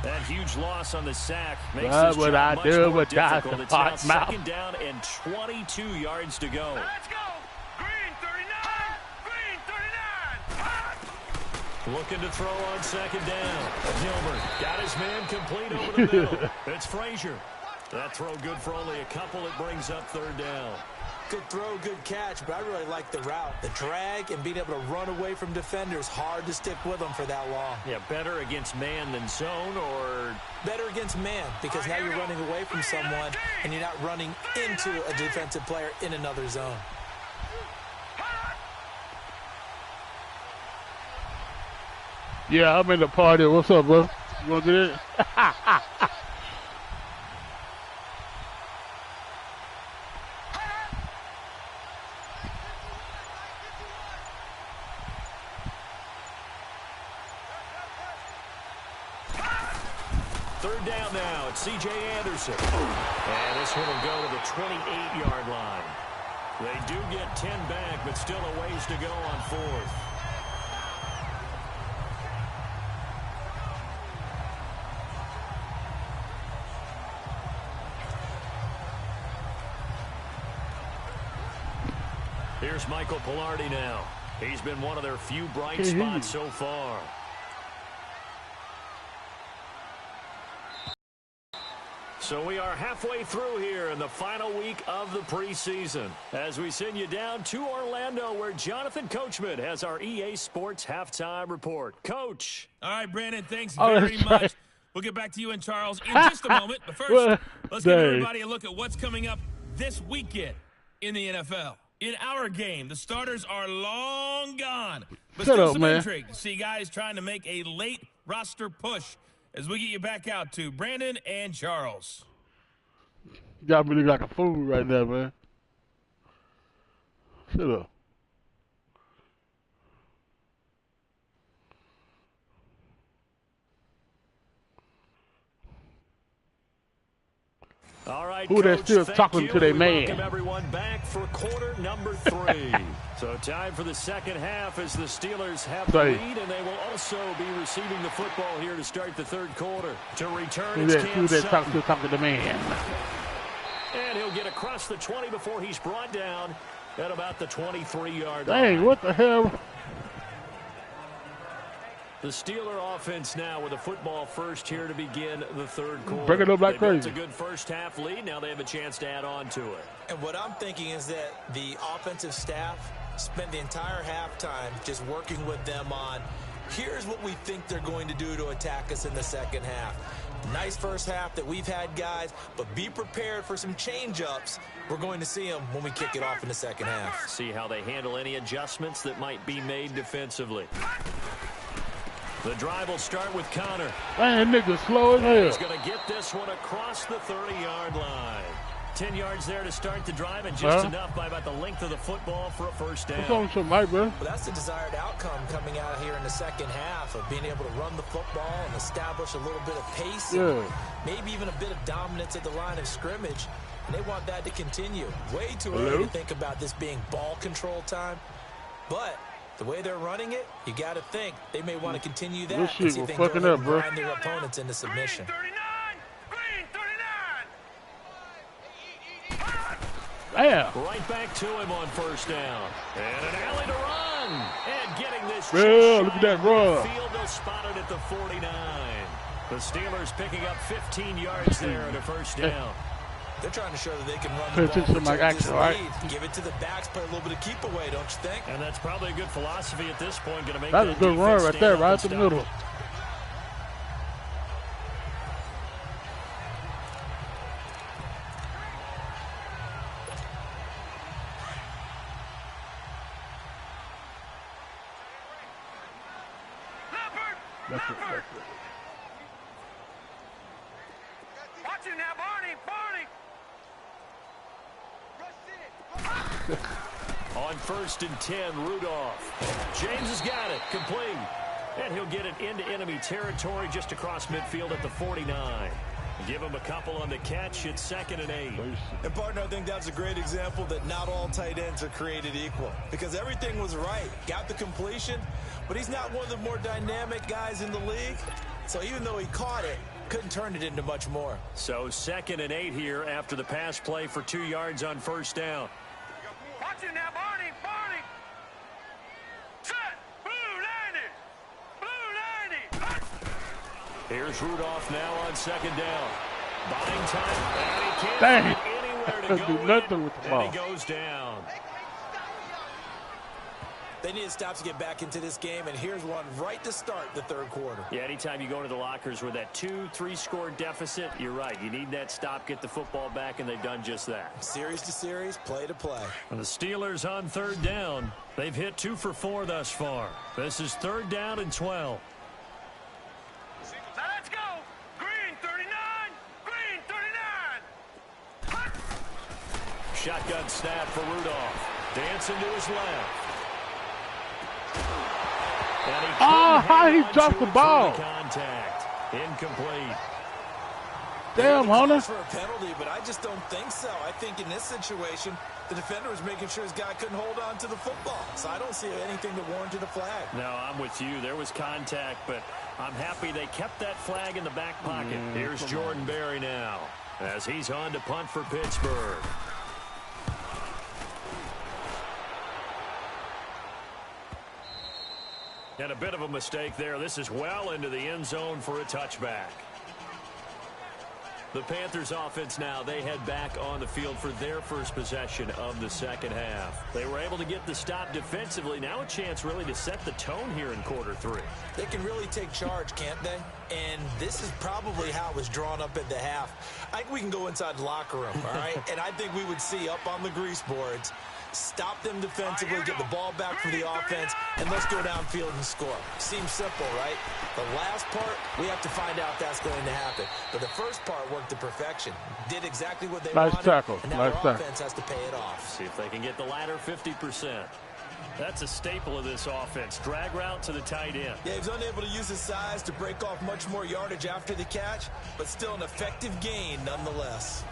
That huge loss on the sack makes That's this what job I much do more with Josh difficult. the It's now pot mouth. second down and 22 yards to go. Let's go. Green 39. Green 39. Looking to throw on second down. Gilbert got his man complete over the middle. It's Frazier. That throw good for only a couple. It brings up third down. Good throw, good catch, but I really like the route. The drag and being able to run away from defenders, hard to stick with them for that long. Yeah, better against man than zone, or Better against man because now you're running away from someone and you're not running into a defensive player in another zone. Yeah, I'm in the party. What's up, bro? You want to do it? third down now. It's C.J. Anderson. And this one will go to the 28-yard line. They do get 10 back, but still a ways to go on fourth. Here's Michael Pilardi now. He's been one of their few bright spots so far. So we are halfway through here in the final week of the preseason as we send you down to Orlando where Jonathan Coachman has our EA Sports halftime report. Coach. All right, Brandon, thanks Oh, very that's much. right. We'll get back to you and Charles in just a moment. But first, Well, let's give dang. everybody a look at what's coming up this weekend in the NFL. In our game, the starters are long gone. But Shut still up, some man. intrigue to see guys trying to make a late roster push as we get you back out to Brandon and Charles. Got me looking like a fool right now, man. Shut up. All right, Who they Coach, still thank talking you. to their We man? welcome everyone back for quarter number 3. So time for the second half as the Steelers have the Say. lead, and they will also be receiving the football here to start the third quarter. To return, Who it's that Cam Sutton. still talking to the man? And he'll get across the 20 before he's brought down at about the 23-yard Dang, line. what the hell? The Steeler offense now with a football first here to begin the third quarter. Break it up like They built crazy. a good first half lead. Now they have a chance to add on to it. And what I'm thinking is that the offensive staff spent the entire halftime just working with them on, here's what we think they're going to do to attack us in the second half. Nice first half that we've had, guys, but be prepared for some change-ups. We're going to see them when we kick it off in the second half. See how they handle any adjustments that might be made defensively. The drive will start with Connor. Man, nigga slow as He's hell. going to get this one across the 30-yard line. 10 yards there to start the drive, and just enough by about the length of the football for a first down. What's on with your mic, bro? Well, that's the desired outcome coming out here in the second half of being able to run the football and establish a little bit of pace and maybe even a bit of dominance at the line of scrimmage. And they want that to continue. Way too early to think about this being ball control time. But the way they're running it, you got to think they may want to continue that This and shit see if was they can go fucking ahead up, and bro. grind their opponents into submission. Green 39. Damn. Right back to him on first down. And an alley to run. And getting this Yeah, look at that run. field, they'll spot it at the 49. The Steelers picking up 15 yards there at a first down. They're trying to show that they can run Pay the ball, attention to my protect this action, all right? lead, give it to the backs, play a little bit of keep away, don't you think? And that's probably a good philosophy at this point. Going to make That's that a good run defense right stand there, up right and at the stop middle. it. Watch you now, Barney. On 1st and 10, Rudolph. James has got it. Complete. And he'll get it into enemy territory just across midfield at the 49. Give him a couple on the catch. It's 2nd and 8. And, partner, I think that's a great example that not all tight ends are created equal. Because everything was right. Got the completion, but he's not one of the more dynamic guys in the league. So even though he caught it, couldn't turn it into much more. So 2nd and 8 here after the pass play for 2 yards on 1st down. Watch you now, Barney. Set. Blue 90. Here's Rudolph now on 2nd down. Buying time, and he can't Dang. find anywhere to Couldn't go do nothing with the ball. and he goes down. They need to stop to get back into this game, and here's one right to start the 3rd quarter. Yeah, anytime you go into the lockers with that 2-3 score deficit, you're right. You need that stop, get the football back, and they've done just that. Series to series, play to play. And the Steelers on 3rd down. They've hit 2 for 4 thus far. This is 3rd down and 12. Now let's go. Green 39. Green 39. Shotgun snap for Rudolph. Dancing to his left. How he dropped the ball. Contact. Incomplete. Damn, Hunter. For a penalty, but I just don't think so. I think in this situation, the defender was making sure his guy couldn't hold on to the football. So I don't see anything that warranted a flag. No, I'm with you. There was contact, but I'm happy they kept that flag in the back pocket. Here's Jordan Berry now as he's on to punt for Pittsburgh. And a bit of a mistake there. This is well into the end zone for a touchback. The Panthers offense now, they head back on the field for their first possession of the 2nd half. They were able to get the stop defensively. Now a chance really to set the tone here in quarter 3. They can really take charge, can't they? And this is probably how it was drawn up at the half. I think we can go inside the locker room, all right? And I think we would see up on the grease boards, stop them defensively, get the ball back for the offense, and let's go downfield and score. Seems simple, right? The last part, we have to find out if that's going to happen. But the first part worked to perfection. Did exactly what they wanted. Nice tackle. And now Nice their tackle. offense has to pay it off. See if they can get the latter 50%. That's a staple of this offense. Drag route to the tight end. Yeah, he was unable to use his size to break off much more yardage after the catch, but still an effective gain nonetheless.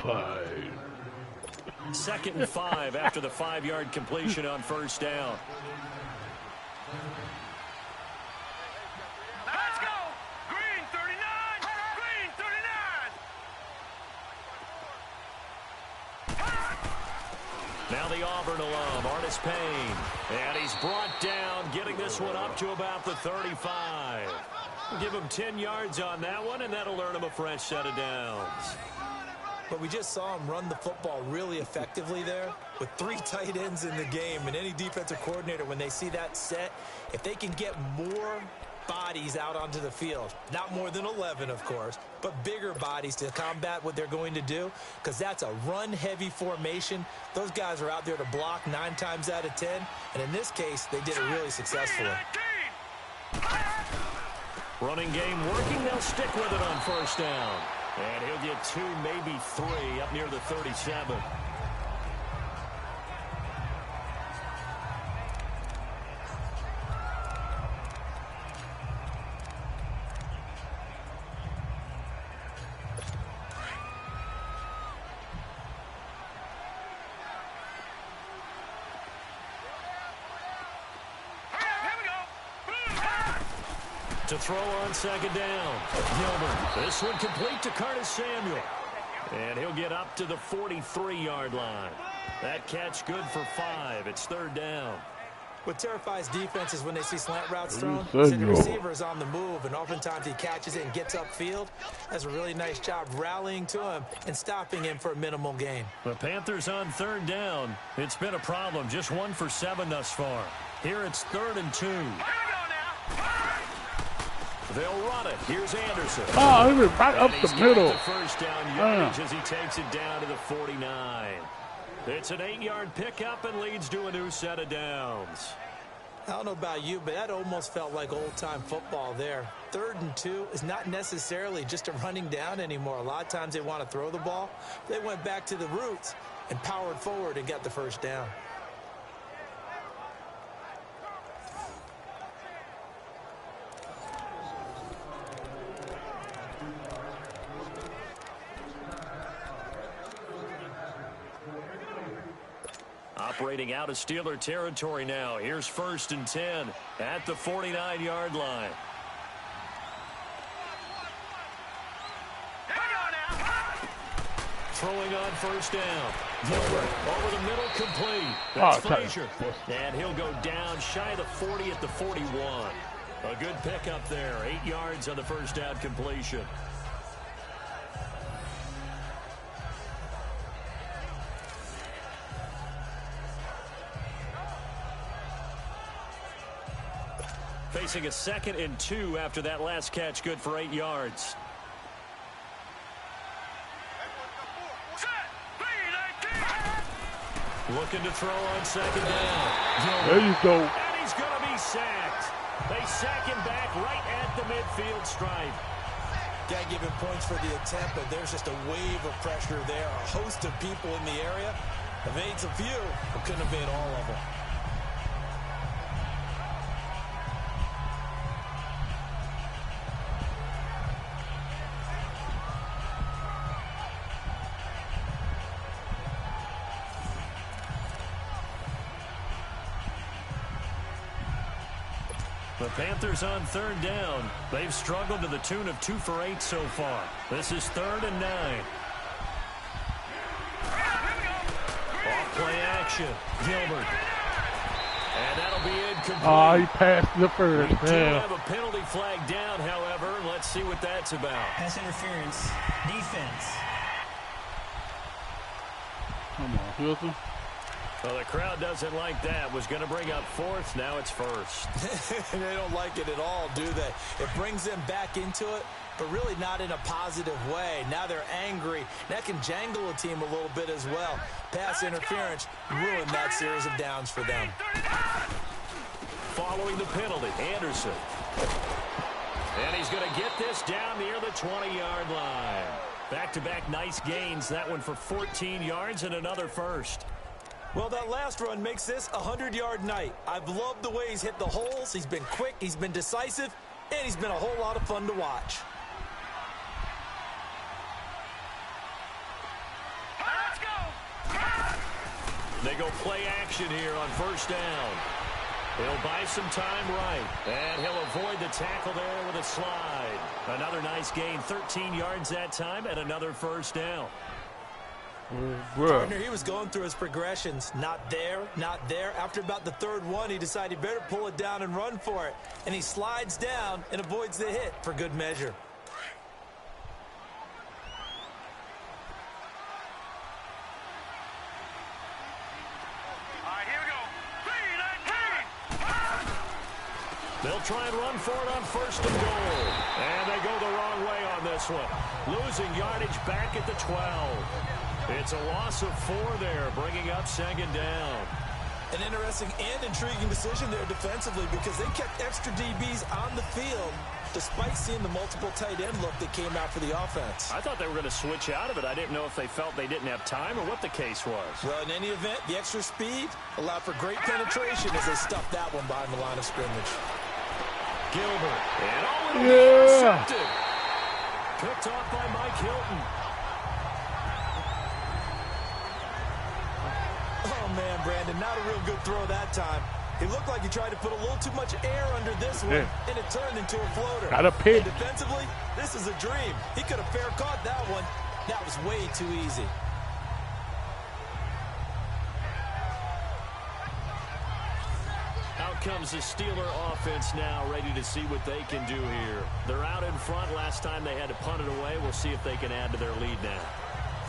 Five. 2nd and 5 after the 5-yard completion on 1st down. Now let's go. Green 39. Green 39. Now the Auburn alum, Artis Payne. And he's brought down, getting this one up to about the 35. Give him 10 yards on that one, and that'll earn him a fresh set of downs. But we just saw him run the football really effectively there with 3 tight ends in the game. And any defensive coordinator, when they see that set, if they can get more bodies out onto the field, not more than 11, of course, but bigger bodies to combat what they're going to do, because that's a run-heavy formation. Those guys are out there to block 9 times out of 10. And in this case, they did it really successfully. Running game working. They'll stick with it on 1st down. And he'll get 2, maybe 3, up near the 37. To throw on 2nd down. Gilbert. This one complete to Curtis Samuel. And he'll get up to the 43-yard line. That catch good for 5. It's 3rd down. What terrifies defenses when they see slant routes thrown is that the receiver is on the move, and oftentimes he catches it and gets upfield. Does a really nice job rallying to him and stopping him for a minimal gain. The Panthers on 3rd down. It's been a problem. Just 1 for 7 thus far. Here it's 3rd and 2. They'll run it. Here's Anderson. Oh, he was right up the middle. The first down yardage as he takes it down to the 49. It's an 8-yard pickup and leads to a new set of downs. I don't know about you, but that almost felt like old-time football there. 3rd and 2 is not necessarily just a running down anymore. A lot of times they want to throw the ball. They went back to the roots and powered forward and got the first down. Operating out of Steeler territory now. Here's 1st and 10 at the 49-yard line. Throwing on 1st down. Gilbert over the middle, complete. That's Frazier. And he'll go down shy of the 40 at the 41. A good pickup there. 8 yards on the 1st down completion. Facing a 2nd and 2 after that last catch, good for 8 yards. Looking to throw on 2nd down. There you go. And he's going to be sacked. They sack him back right at the midfield stripe. Got to give him points for the attempt, but there's just a wave of pressure there. A host of people in the area. Evades a few, but couldn't evade all of them. The Panthers on 3rd down. They've struggled to the tune of 2 for 8 so far. This is 3rd and 9. Off play action. Gilbert. And that'll be incomplete. Oh, he passed the first. We do have a penalty flag down, however. Let's see what that's about. Pass interference. Defense. Come on, Hilton. Well, the crowd doesn't like that. Was going to bring up 4th. Now it's 1st. They don't like it at all, do they? It brings them back into it, but really not in a positive way. Now they're angry. That can jangle a team a little bit as well. Pass interference ruined that series of downs for them. Following the penalty, Anderson. And he's going to get this down near the 20-yard line. Back-to-back nice gains. That one for 14 yards and another first. Well, that last run makes this a 100-yard night. I've loved the way he's hit the holes. He's been quick, he's been decisive, and he's been a whole lot of fun to watch. Let's go! They go play action here on 1st down. He'll buy some time right, and he'll avoid the tackle there with a slide. Another nice gain, 13 yards that time, and another 1st down. Partner, he was going through his progressions. Not there, not there. After about the 3rd one, he decided he better pull it down and run for it. And he slides down and avoids the hit for good measure. All right, here we go. 3, 19. They'll try and run for it on 1st and goal. And they go the wrong way on this one. Losing yardage back at the 12. It's a loss of 4 there, bringing up 2nd down. An interesting and intriguing decision there defensively because they kept extra DBs on the field despite seeing the multiple tight end look that came out for the offense. I thought they were going to switch out of it. I didn't know if they felt they didn't have time or what the case was. Well, in any event, the extra speed allowed for great penetration as they stuffed that one behind the line of scrimmage. Gilbert. And intercepted. Picked off by Mike Hilton. Oh, man, Brandon, not a real good throw that time. He looked like he tried to put a little too much air under this one, and it turned into a floater. Got a pick. And defensively, this is a dream. He could have fair caught that one. That was way too easy. Out comes the Steeler offense now, ready to see what they can do here. They're out in front. Last time they had to punt it away. We'll see if they can add to their lead now.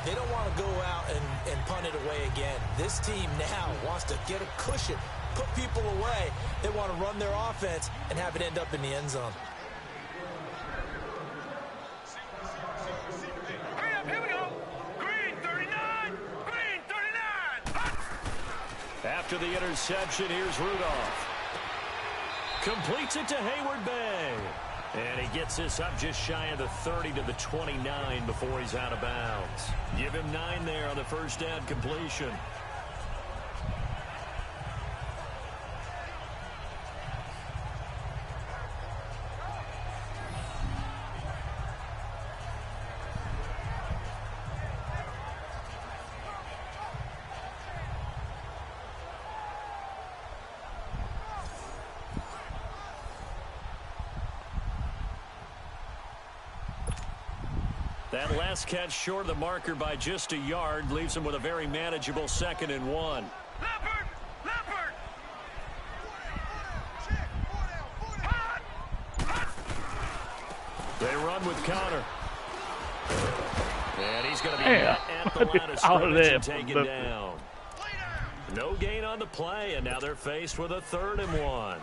They don't want to go out and punt it away again. This team now wants to get a cushion, put people away. They want to run their offense and have it end up in the end zone. After the interception, here's Rudolph. Completes it to Hayward Bay. And he gets this up just shy of the 30 to the 29 before he's out of bounds. Give him 9 there on the first down completion. That last catch short of the marker by just a yard leaves him with a very manageable 2nd and 1. They run with Connor. And he's going to be at the line of scrimmage and taken down. No gain on the play, and now they're faced with a 3rd and 1.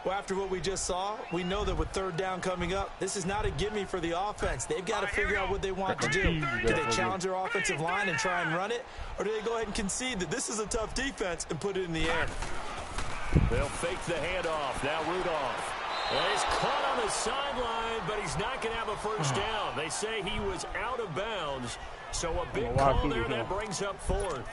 Well, after what we just saw, we know that with 3rd down coming up, this is not a gimme for the offense. They've got to figure out what they want to do. Do they challenge their offensive line and try and run it? Or do they go ahead and concede that this is a tough defense and put it in the air? They'll fake the handoff. Now Rudolph. Well, he's caught on the sideline, but he's not going to have a first down. They say he was out of bounds. So a big call there that brings up 4th.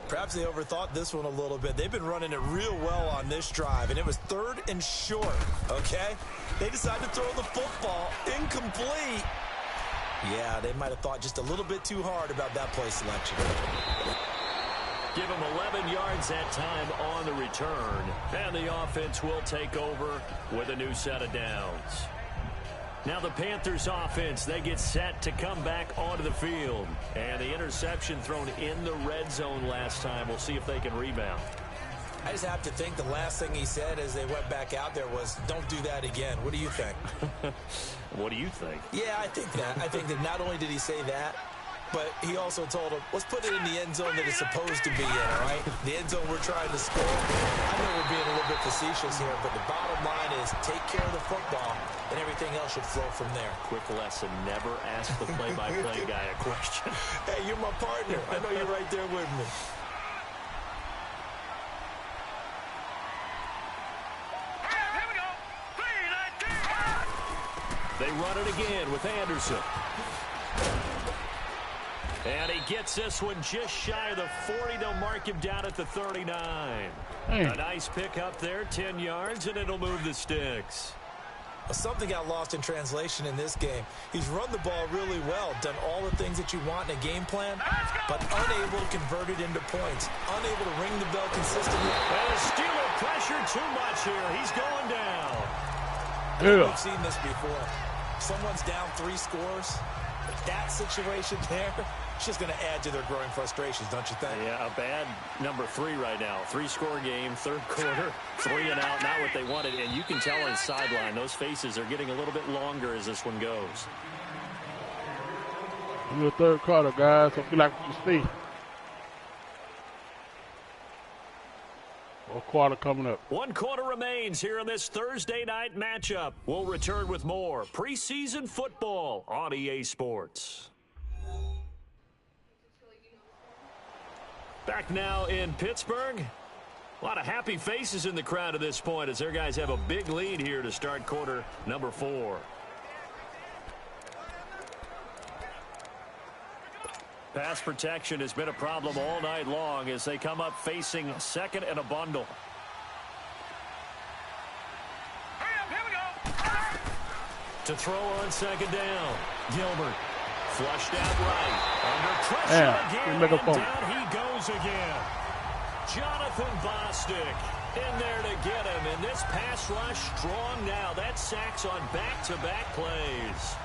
Perhaps they overthought this one a little bit. They've been running it real well on this drive, and it was 3rd and short, okay? They decided to throw the football incomplete. Yeah, they might have thought just a little bit too hard about that play selection. Give him 11 yards that time on the return, and the offense will take over with a new set of downs. Now the Panthers offense, they get set to come back onto the field. And the interception thrown in the red zone last time. We'll see if they can rebound. I just have to think the last thing he said as they went back out there was, don't do that again. What do you think? What do you think? Yeah, I think that. I think that not only did he say that, but he also told him, let's put it in the end zone that it's supposed to be in, all right? The end zone we're trying to score. I know we're being a little bit facetious here, but the bottom line is take care of the football, and everything else should flow from there. Quick lesson, never ask the play-by-play guy a question. Hey, you're my partner. I know you're right there with me. They run it again with Anderson. And he gets this one just shy of the 40. They'll mark him down at the 39. A nice pick up there, 10 yards, and it'll move the sticks. Something got lost in translation in this game. He's run the ball really well, done all the things that you want in a game plan, but unable to convert it into points, unable to ring the bell consistently. Well, Steeler pressure too much here. He's going down. We've seen this before. Someone's down 3 scores. That situation there, it's just going to add to their growing frustrations, don't you think? Yeah, a bad number 3 right now. 3-score game, 3rd quarter, 3 and out, not what they wanted. And you can tell on the sideline, those faces are getting a little bit longer as this one goes. In the 3rd quarter, guys. Hope you like what you see. 1 quarter coming up. 1 quarter remains here in this Thursday night matchup. We'll return with more preseason football on EA Sports. Back now in Pittsburgh. A lot of happy faces in the crowd at this point as their guys have a big lead here to start quarter number 4. Pass protection has been a problem all night long as they come up facing 2nd and a bundle. To throw on 2nd down. Gilbert flushed out right. Under pressure again. And down he goes again. Jonathan Bostic in there to get him. And this pass rush strong now. That sacks on back-to-back plays.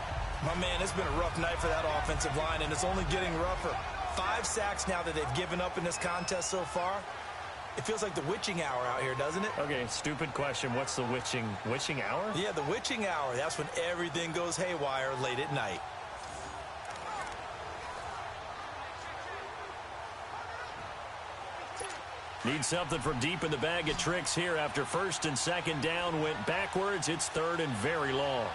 My man, it's been a rough night for that offensive line, and it's only getting rougher. 5 sacks now that they've given up in this contest so far. It feels like the witching hour out here, doesn't it? Okay, stupid question. What's the witching hour? Yeah, the witching hour. That's when everything goes haywire late at night. Need something from deep in the bag of tricks here after 1st and 2nd down went backwards. It's 3rd and very long.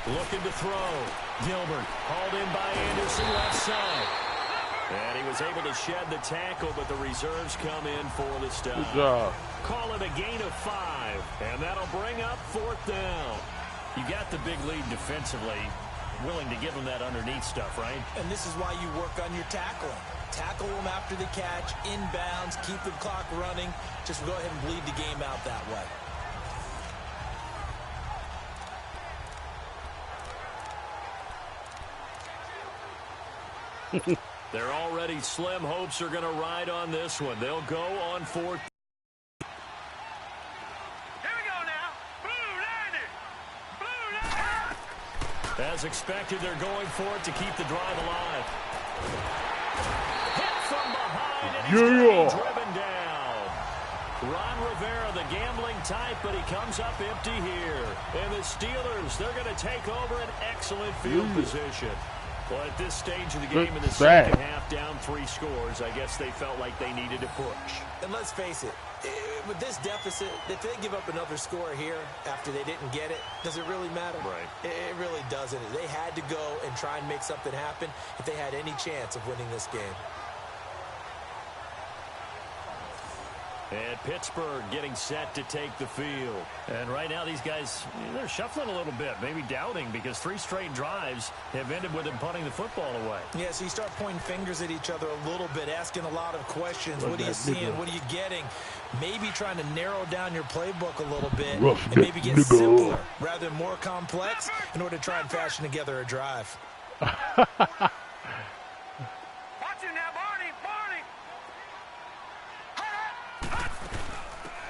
Looking to throw. Gilbert hauled in by Anderson left side. And he was able to shed the tackle, but the reserves come in for the stop. Good job. Call it a gain of 5, and that'll bring up 4th down. You got the big lead defensively. Willing to give them that underneath stuff, right? And this is why you work on your tackling. Tackle them after the catch, inbounds, keep the clock running. Just go ahead and bleed the game out that way. They're already slim hopes are going to ride on this one. They'll go on 4th. As expected, they're going for it to keep the drive alive. Hit from behind, and he's going to be driven down. Ron Rivera, the gambling type, but he comes up empty here. And the Steelers, they're going to take over an excellent field position. Well, at this stage of the game in the second half, down 3 scores, I guess they felt like they needed to push. And let's face it, with this deficit, if they give up another score here after they didn't get it, does it really matter? Right. It really doesn't. They had to go and try and make something happen if they had any chance of winning this game. And Pittsburgh getting set to take the field. And right now these guys, they're shuffling a little bit, maybe doubting, because 3 straight drives have ended with them punting the football away. Yeah, so you start pointing fingers at each other a little bit, asking a lot of questions. What are you seeing? What are you getting? Maybe trying to narrow down your playbook a little bit and maybe get simpler rather than more complex in order to try and fashion together a drive.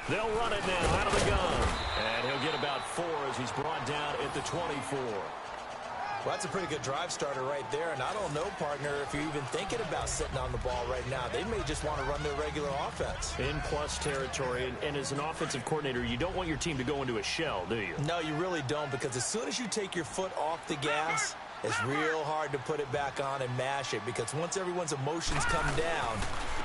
They'll run it now out of the gun. And he'll get about 4 as he's brought down at the 24. Well, that's a pretty good drive starter right there. And I don't know, partner, if you're even thinking about sitting on the ball right now. They may just want to run their regular offense. In plus territory. And as an offensive coordinator, you don't want your team to go into a shell, do you? No, you really don't, because as soon as you take your foot off the gas, it's real hard to put it back on and mash it, because once everyone's emotions come down,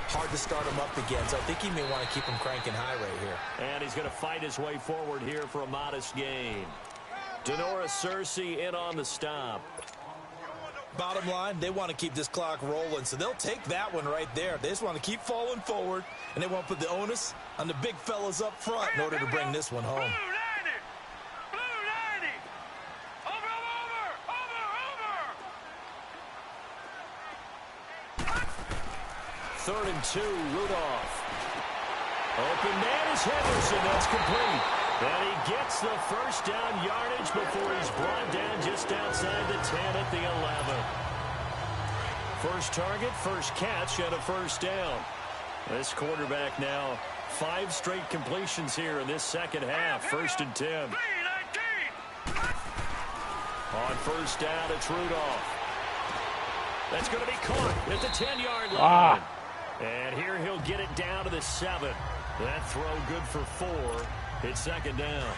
hard to start them up again. So I think he may want to keep them cranking high right here. And he's going to fight his way forward here for a modest gain. Denora Cersei in on the stop. Bottom line, they want to keep this clock rolling, so they'll take that one right there. They just want to keep falling forward, and they want to put the onus on the big fellas up front in order to bring this one home. Third and 2, Rudolph. Open man is Henderson. That's complete. And he gets the first down yardage before he's brought down just outside the 10 at the 11. First target, first catch, and a first down. This quarterback now 5 straight completions here in this second half. 1st and 10. On first down, it's Rudolph. That's going to be caught at the 10-yard line. And here he'll get it down to the 7. That throw good for 4. It's second down.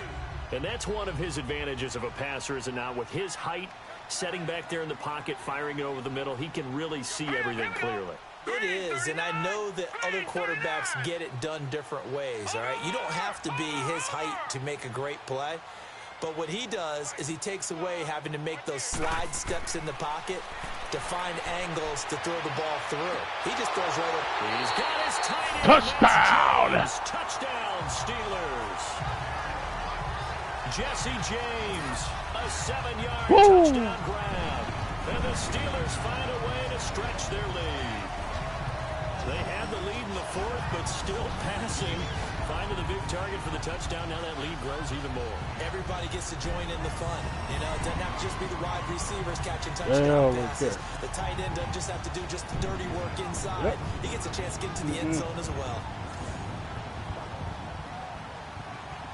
And that's one of his advantages of a passer, is it not? With his height, setting back there in the pocket, firing it over the middle, he can really see everything clearly. It is, and I know that other quarterbacks get it done different ways, all right? You don't have to be his height to make a great play. But what he does is he takes away having to make those slide steps in the pocket to find angles to throw the ball through. He just throws right over. He's got his tight end. Touchdown! Touchdown, Steelers. Jesse James, a 7-yard touchdown grab. And the Steelers find a way to stretch their lead. They had the lead in the 4th, but still passing. Finding the big target for the touchdown. Now that lead grows even more. Everybody gets to join in the fun. You know, it doesn't have to just be the wide receivers catching touchdown passes. The tight end doesn't just have to do just the dirty work inside. He gets a chance to get into the end zone as well.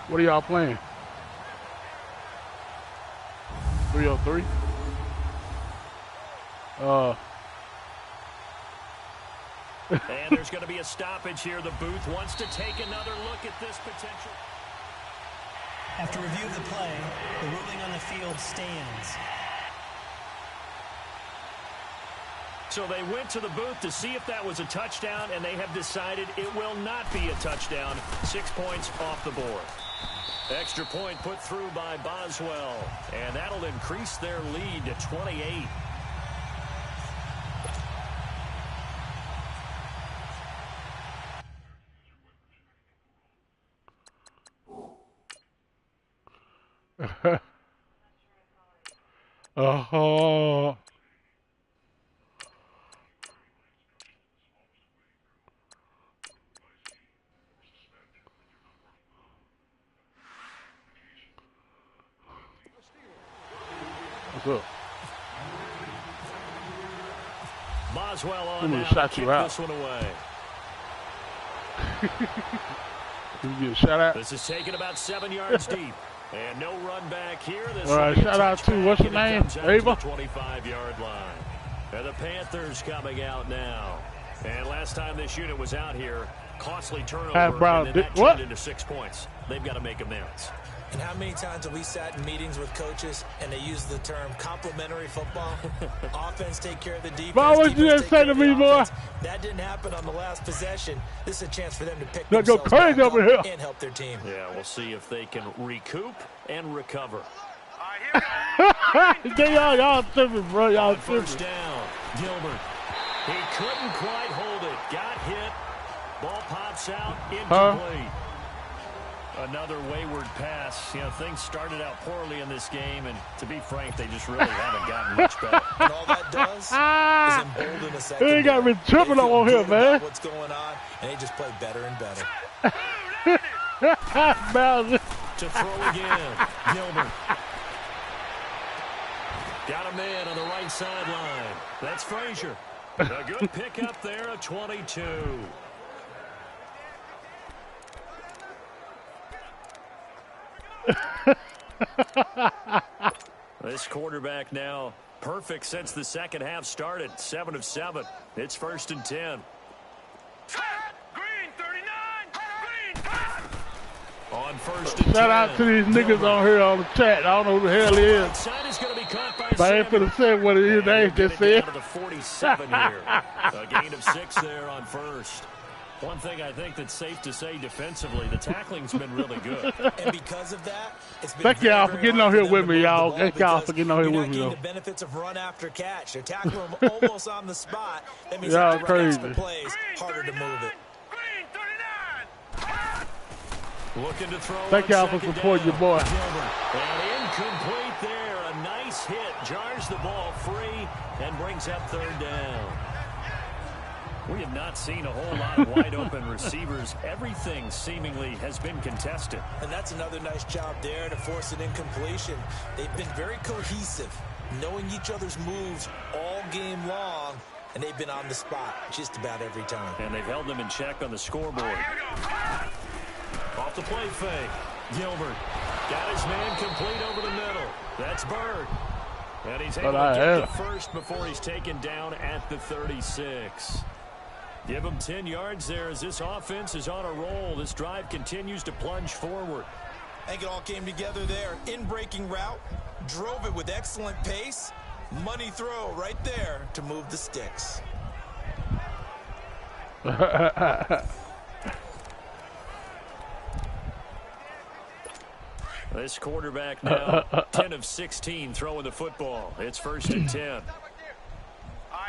What are y'all playing? 303? And there's going to be a stoppage here. The booth wants to take another look at this potential. After review of the play, the ruling on the field stands. So they went to the booth to see if that was a touchdown, and they have decided it will not be a touchdown. 6 points off the board. Extra point put through by Boswell, and that'll increase their lead to 28. Oh. What's up? Boswell on I'm gonna now shot to you kick out. this one away. Did you get a shout out? This is taken about 7 yards deep. And no run back here. This All right, will be a shout out to, touchback, what's her and it name? comes out to Ava? the 25-yard line. And the Panthers coming out now. And last time this unit was out here, costly turnover, Brown, and then that what? turned into 6 points. They've got to make amends. And how many times have we sat in meetings with coaches and they use the term complementary football? Offense take care of the defense. Bro, what you defense just take say care to of me, the boy? offense. That didn't happen on the last possession. This is a chance for them to pick Don't go themselves crazy back over up here. and help their team. Yeah, we'll see if they can recoup and recover. Y'all tripping, bro. Y'all On first tripping. down, Gilbert. He couldn't quite hold it. Got hit. Ball pops out. Incomplete. Another wayward pass. You know, things started out poorly in this game, and to be frank, they just really haven't gotten much better. And all that does is embolden a second. They got me tripping on here, man. What's going on? And they just play better and better. Bowser. To throw again, Gilbert. Got a man on the right sideline. That's Frazier. A good pickup there, a 22. This quarterback now perfect since the second half started. 7 of 7. It's 1st and 10. Green 39. On 1st and 10. Shout out to these niggas on here on the chat. I don't know who the hell he is. Outside is going to be caught by But I ain't Samuel. finna say what it is. And They he'll just get it said. down to the 47 here. A gain of 6 there on first. One thing I think that's safe to say defensively, the tackling's been really good. And because of that, it's been Thank y'all very for getting hard on here them with to me, move the y'all. ball Thank y'all because for getting on here you're with not me, getting though. the benefits of run after catch. They're tackling them almost on the spot. That means Y'all they have to run extra crazy. plays, harder to move it. Green 39. Looking to throw. Thank on y'all for second supporting down. your boy. Gilbert. And incomplete there. A nice hit. Jars the ball free and brings up 3rd down. We have not seen a whole lot of wide open receivers. Everything seemingly has been contested. And that's another nice job there to force an incompletion. They've been very cohesive, knowing each other's moves all game long, and they've been on the spot just about every time. And they've held them in check on the scoreboard. Off the play fake. Gilbert got his man complete over the middle. That's Bird. And he's able to get the first before he's taken down at the 36. Give him 10 yards there as this offense is on a roll. This drive continues to plunge forward. I think it all came together there. In-breaking route, drove it with excellent pace. Money throw right there to move the sticks. This quarterback now 10 of 16 throwing the football. It's 1st and 10. All right,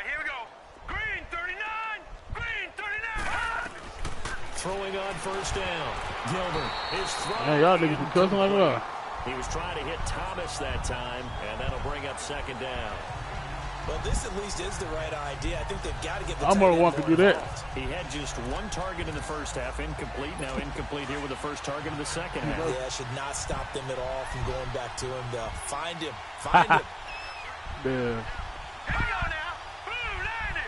here we go. Green 39. Green 39. Throwing on 1st down. Gilbert is throwing. Man, y'all niggas be cussing like that. He was trying to hit Thomas that time, and that'll bring up 2nd down. Well, this at least is the right idea. I think they've got to get the I'm tight gonna end want to more do that. involved. He had just 1 target in the first half, incomplete. Now incomplete here with the first target of the second half. Yeah, should not stop them at all from going back to him, though. Find him. Find him. Yeah. Hang on now. Blue landed.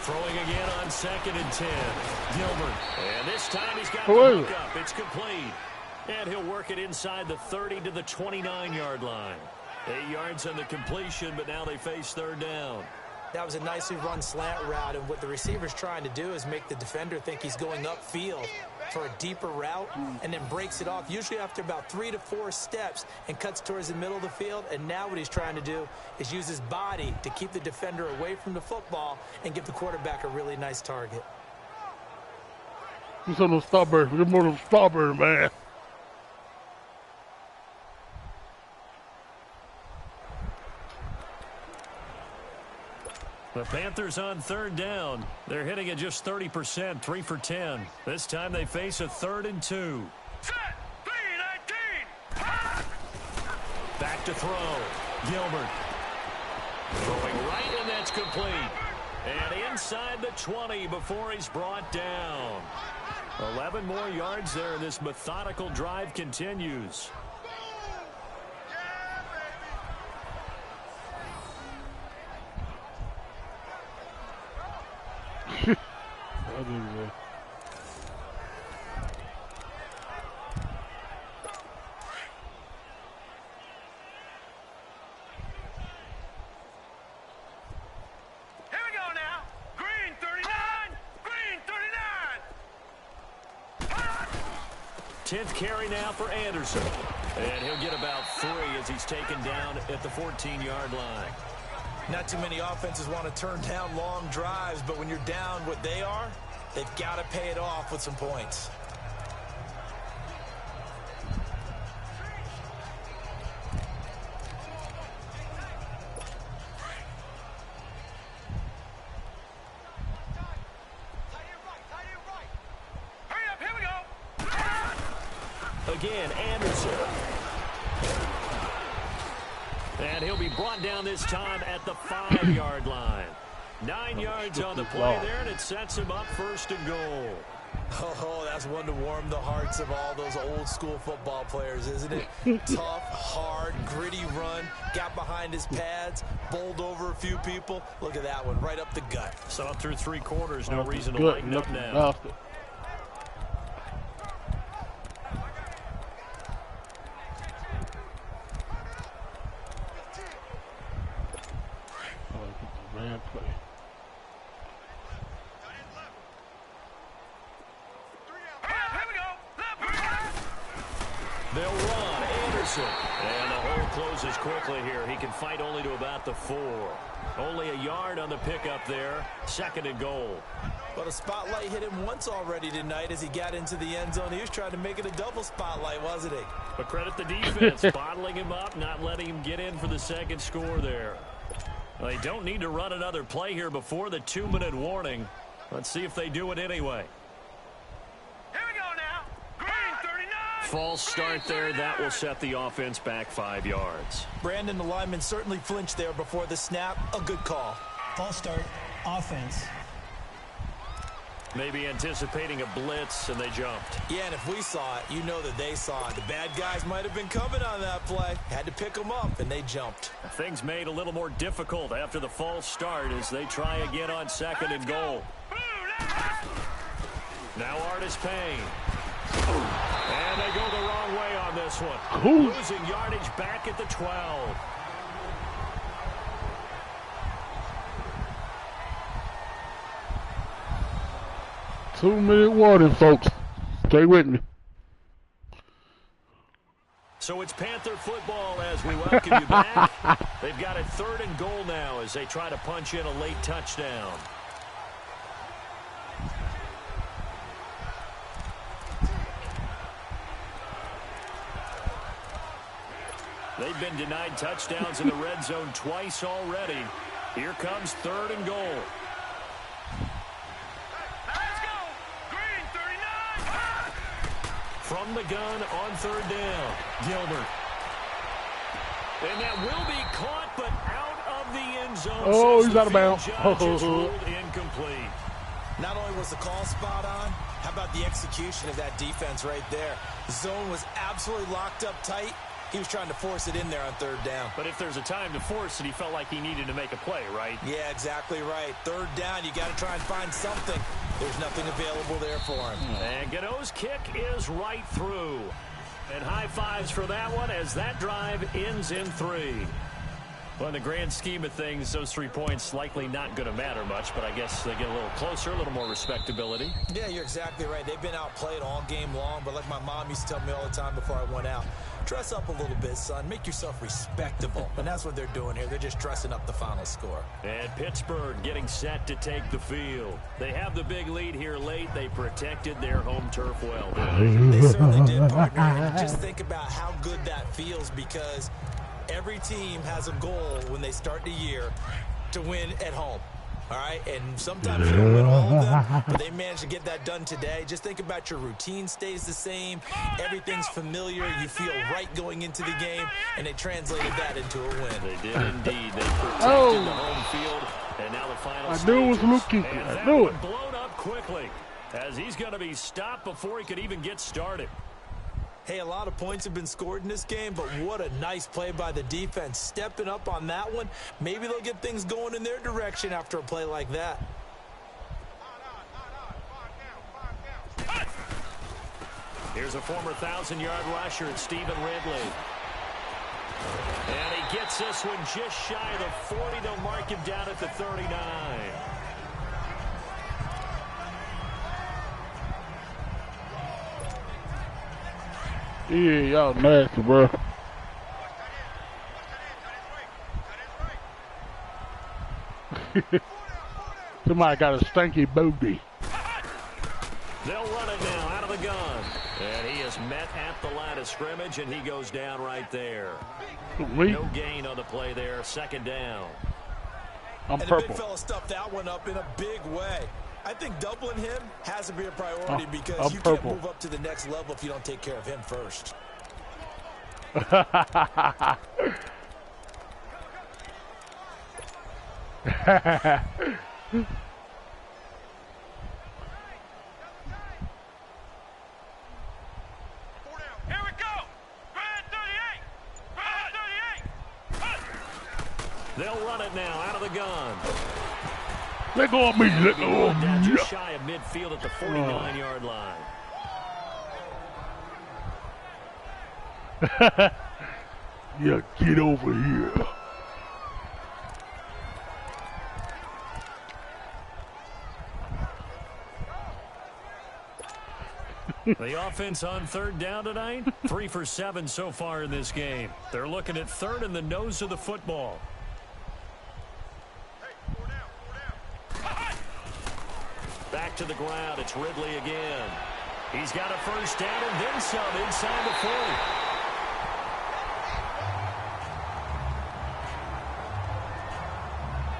Throwing again on 2nd and 10. Gilbert. And this time he's got Who the is hook it? up. It's complete. And he'll work it inside the 30 to the 29-yard line. 8 yards on the completion, but now they face 3rd down. That was a nicely run slant route, and what the receiver's trying to do is make the defender think he's going upfield for a deeper route, and then breaks it off, usually after about 3 to 4 steps, and cuts towards the middle of the field. And now what he's trying to do is use his body to keep the defender away from the football and give the quarterback a really nice target. Give some of those Starburst. Give more of those Starburst, man. The Panthers on 3rd down. They're hitting at just 30%, 3 for 10. This time they face a 3rd and 2. Set. 319. Back to throw. Gilbert. Throwing right, and that's complete. And inside the 20 before he's brought down. 11 more yards there, and this methodical drive continues. Tenth carry now for Anderson. And he'll get about 3 as he's taken down at the 14-yard line. Not too many offenses want to turn down long drives, but when you're down what they are, they've got to pay it off with some points. Again, Anderson. And he'll be brought down this time at the 5-yard line. 9 yards on the play there, and it sets him up 1st and goal. Oh, that's one to warm the hearts of all those old school football players, isn't it? Tough, hard, gritty run, got behind his pads, bowled over a few people. Look at that one, right up the gut. So up through 3 quarters, no reason to lighten up now. They'll run. Anderson. And the hole closes quickly here. He can fight only to about the 4. Only a yard on the pickup there. 2nd and goal. But a spotlight hit him once already tonight as he got into the end zone. He was trying to make it a double spotlight, wasn't he? But credit the defense, bottling him up, not letting him get in for the 2nd score there. Well, they don't need to run another play here before the 2-minute warning. Let's see if they do it anyway. False start there. That will set the offense back 5 yards. Brandon, the lineman certainly flinched there before the snap. A good call. False start, offense. Maybe anticipating a blitz, and they jumped. Yeah, and if we saw it, you know that they saw it. The bad guys might have been coming on that play. Had to pick them up, and they jumped. Things made a little more difficult after the false start as they try again on 2nd and goal. Now Artis Payne. And they go the wrong way on this one. Losing yardage back at the 12. Two-minute warning, folks. Stay with me. So it's Panther football as we welcome you back. They've got a 3rd and goal now as they try to punch in a late touchdown. They've been denied touchdowns in the red zone twice already. Here comes 3rd and goal. Let's go! Green 39! From the gun on 3rd down. Gilbert. And that will be caught, but out of the end zone. Oh, he's out of bounds. Just ruled incomplete. Not only was the call spot on, how about the execution of that defense right there? The zone was absolutely locked up tight. He was trying to force it in there on 3rd down. But if there's a time to force it, he felt like he needed to make a play, right? Yeah, exactly right. 3rd down, you got to try and find something. There's nothing available there for him. And Gano's kick is right through. And high fives for that one as that drive ends in 3. Well, in the grand scheme of things, those 3 points likely not going to matter much, but I guess they get a little closer, a little more respectability. Yeah, you're exactly right. They've been outplayed all game long, but like my mom used to tell me all the time before I went out, dress up a little bit, son. Make yourself respectable. And that's what they're doing here. They're just dressing up the final score. And Pittsburgh getting set to take the field. They have the big lead here late. They protected their home turf well. They certainly did, partner. And just think about how good that feels because every team has a goal when they start the year to win at home. All right, and sometimes you don't win all of them, but they managed to get that done today. Just think about your routine stays the same. Everything's familiar. You feel right going into the game, and they translated that into a win. They did indeed. They protected the home field, and now the final I knew it was Luke Kuechly. I knew it. Blown up quickly, as he's going to be stopped before he could even get started. Hey, a lot of points have been scored in this game, but what a nice play by the defense. Stepping up on that one, maybe they'll get things going in their direction after a play like that. Here's a former 1,000-yard rusher, Stephen Ridley. And he gets this one just shy of the 40. They'll mark him down at the 39. Yeah, y'all nasty, bro. Somebody got a stinky booty. They'll run it now out of the gun. And he is met at the line of scrimmage, and he goes down right there. No gain on the play there. Second down. I'm and purple. The big fella stuffed that one up in a big way. I think doubling him has to be a priority because you can't move up to the next level if you don't take care of him first. They'll run it now out of the gun. Let go of me. Let go of me. Just shy of midfield at the 49-yard line. Yeah, get over here. The offense on third down tonight, 3 for 7 so far in this game. They're looking at third in the nose of the football. Back to the ground. It's Ridley again. He's got a first down and then some inside the 40.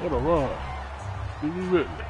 What a run. Give me Ridley.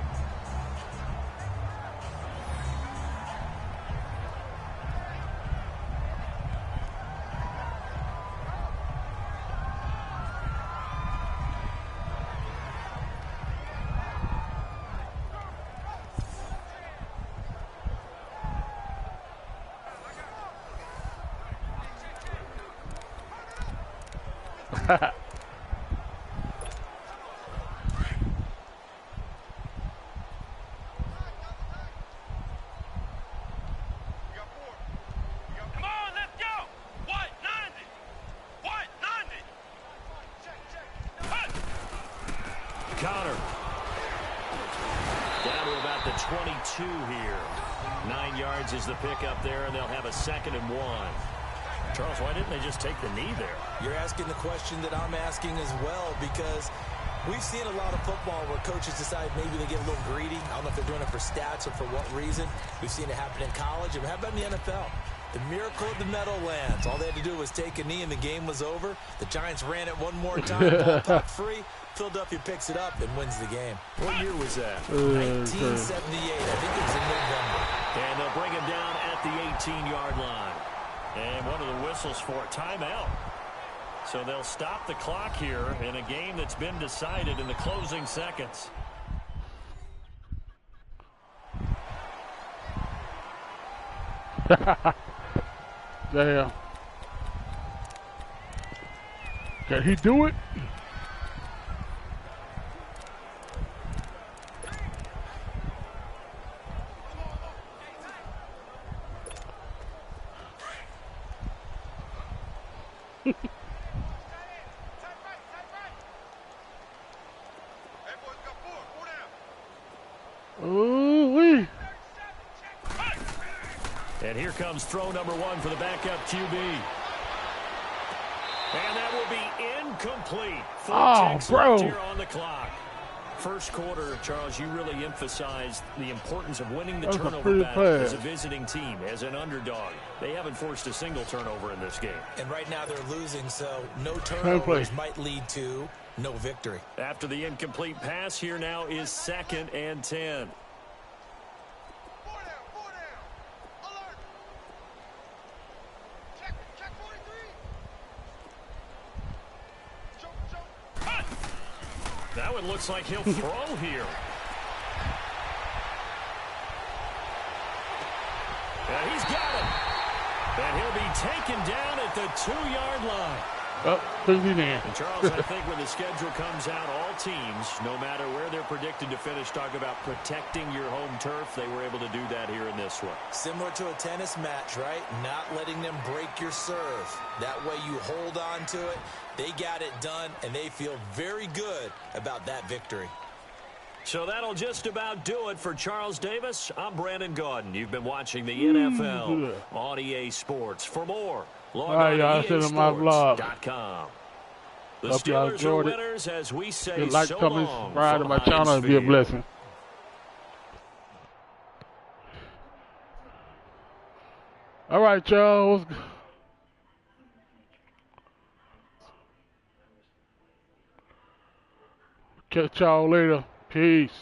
Connor. Down to about the 22 here. 9 yards is the pickup there, and they'll have a 2nd and 1. Charles, why didn't they just take the knee there? You're asking the question that I'm asking as well, because we've seen a lot of football where coaches decide maybe they get a little greedy. I don't know if they're doing it for stats or for what reason. We've seen it happen in college. And how about in the NFL? The miracle of the Meadowlands. All they had to do was take a knee and the game was over. The Giants ran it one more time, ball popped free. Philadelphia picks it up and wins the game. What year was that? 1978. I think it was in November. And they'll bring him down at the 18-yard line. And one of the whistles for a timeout. So they'll stop the clock here in a game that's been decided in the closing seconds. Damn. Can he do it? Ooh-wee. And here comes throw number 1 for the backup QB. And that will be incomplete. 4 ticks left here on the clock. First quarter, Charles, you really emphasized the importance of winning the turnover battle as a visiting team, as an underdog. They haven't forced a single turnover in this game. And right now they're losing, so no turnovers might lead to no victory. After the incomplete pass, here now is 2nd and 10. That one looks like he'll throw here. And he's got it. And he'll be taken down at the 2-yard line. Oh, put it in. And Charles, I think when the schedule comes out, all teams, no matter where they're predicted to finish, talk about protecting your home turf. They were able to do that here in this one. Similar to a tennis match, right? Not letting them break your serve. That way you hold on to it. They got it done, and they feel very good about that victory. So that'll just about do it for Charles Davis. I'm Brandon Gaudin. You've been watching the NFL on EA Sports. For more, log on to EASports.com. The Steelers are winners, as we say so long. Subscribe to my channel and be a blessing. All right, y'all. Catch y'all later. Peace.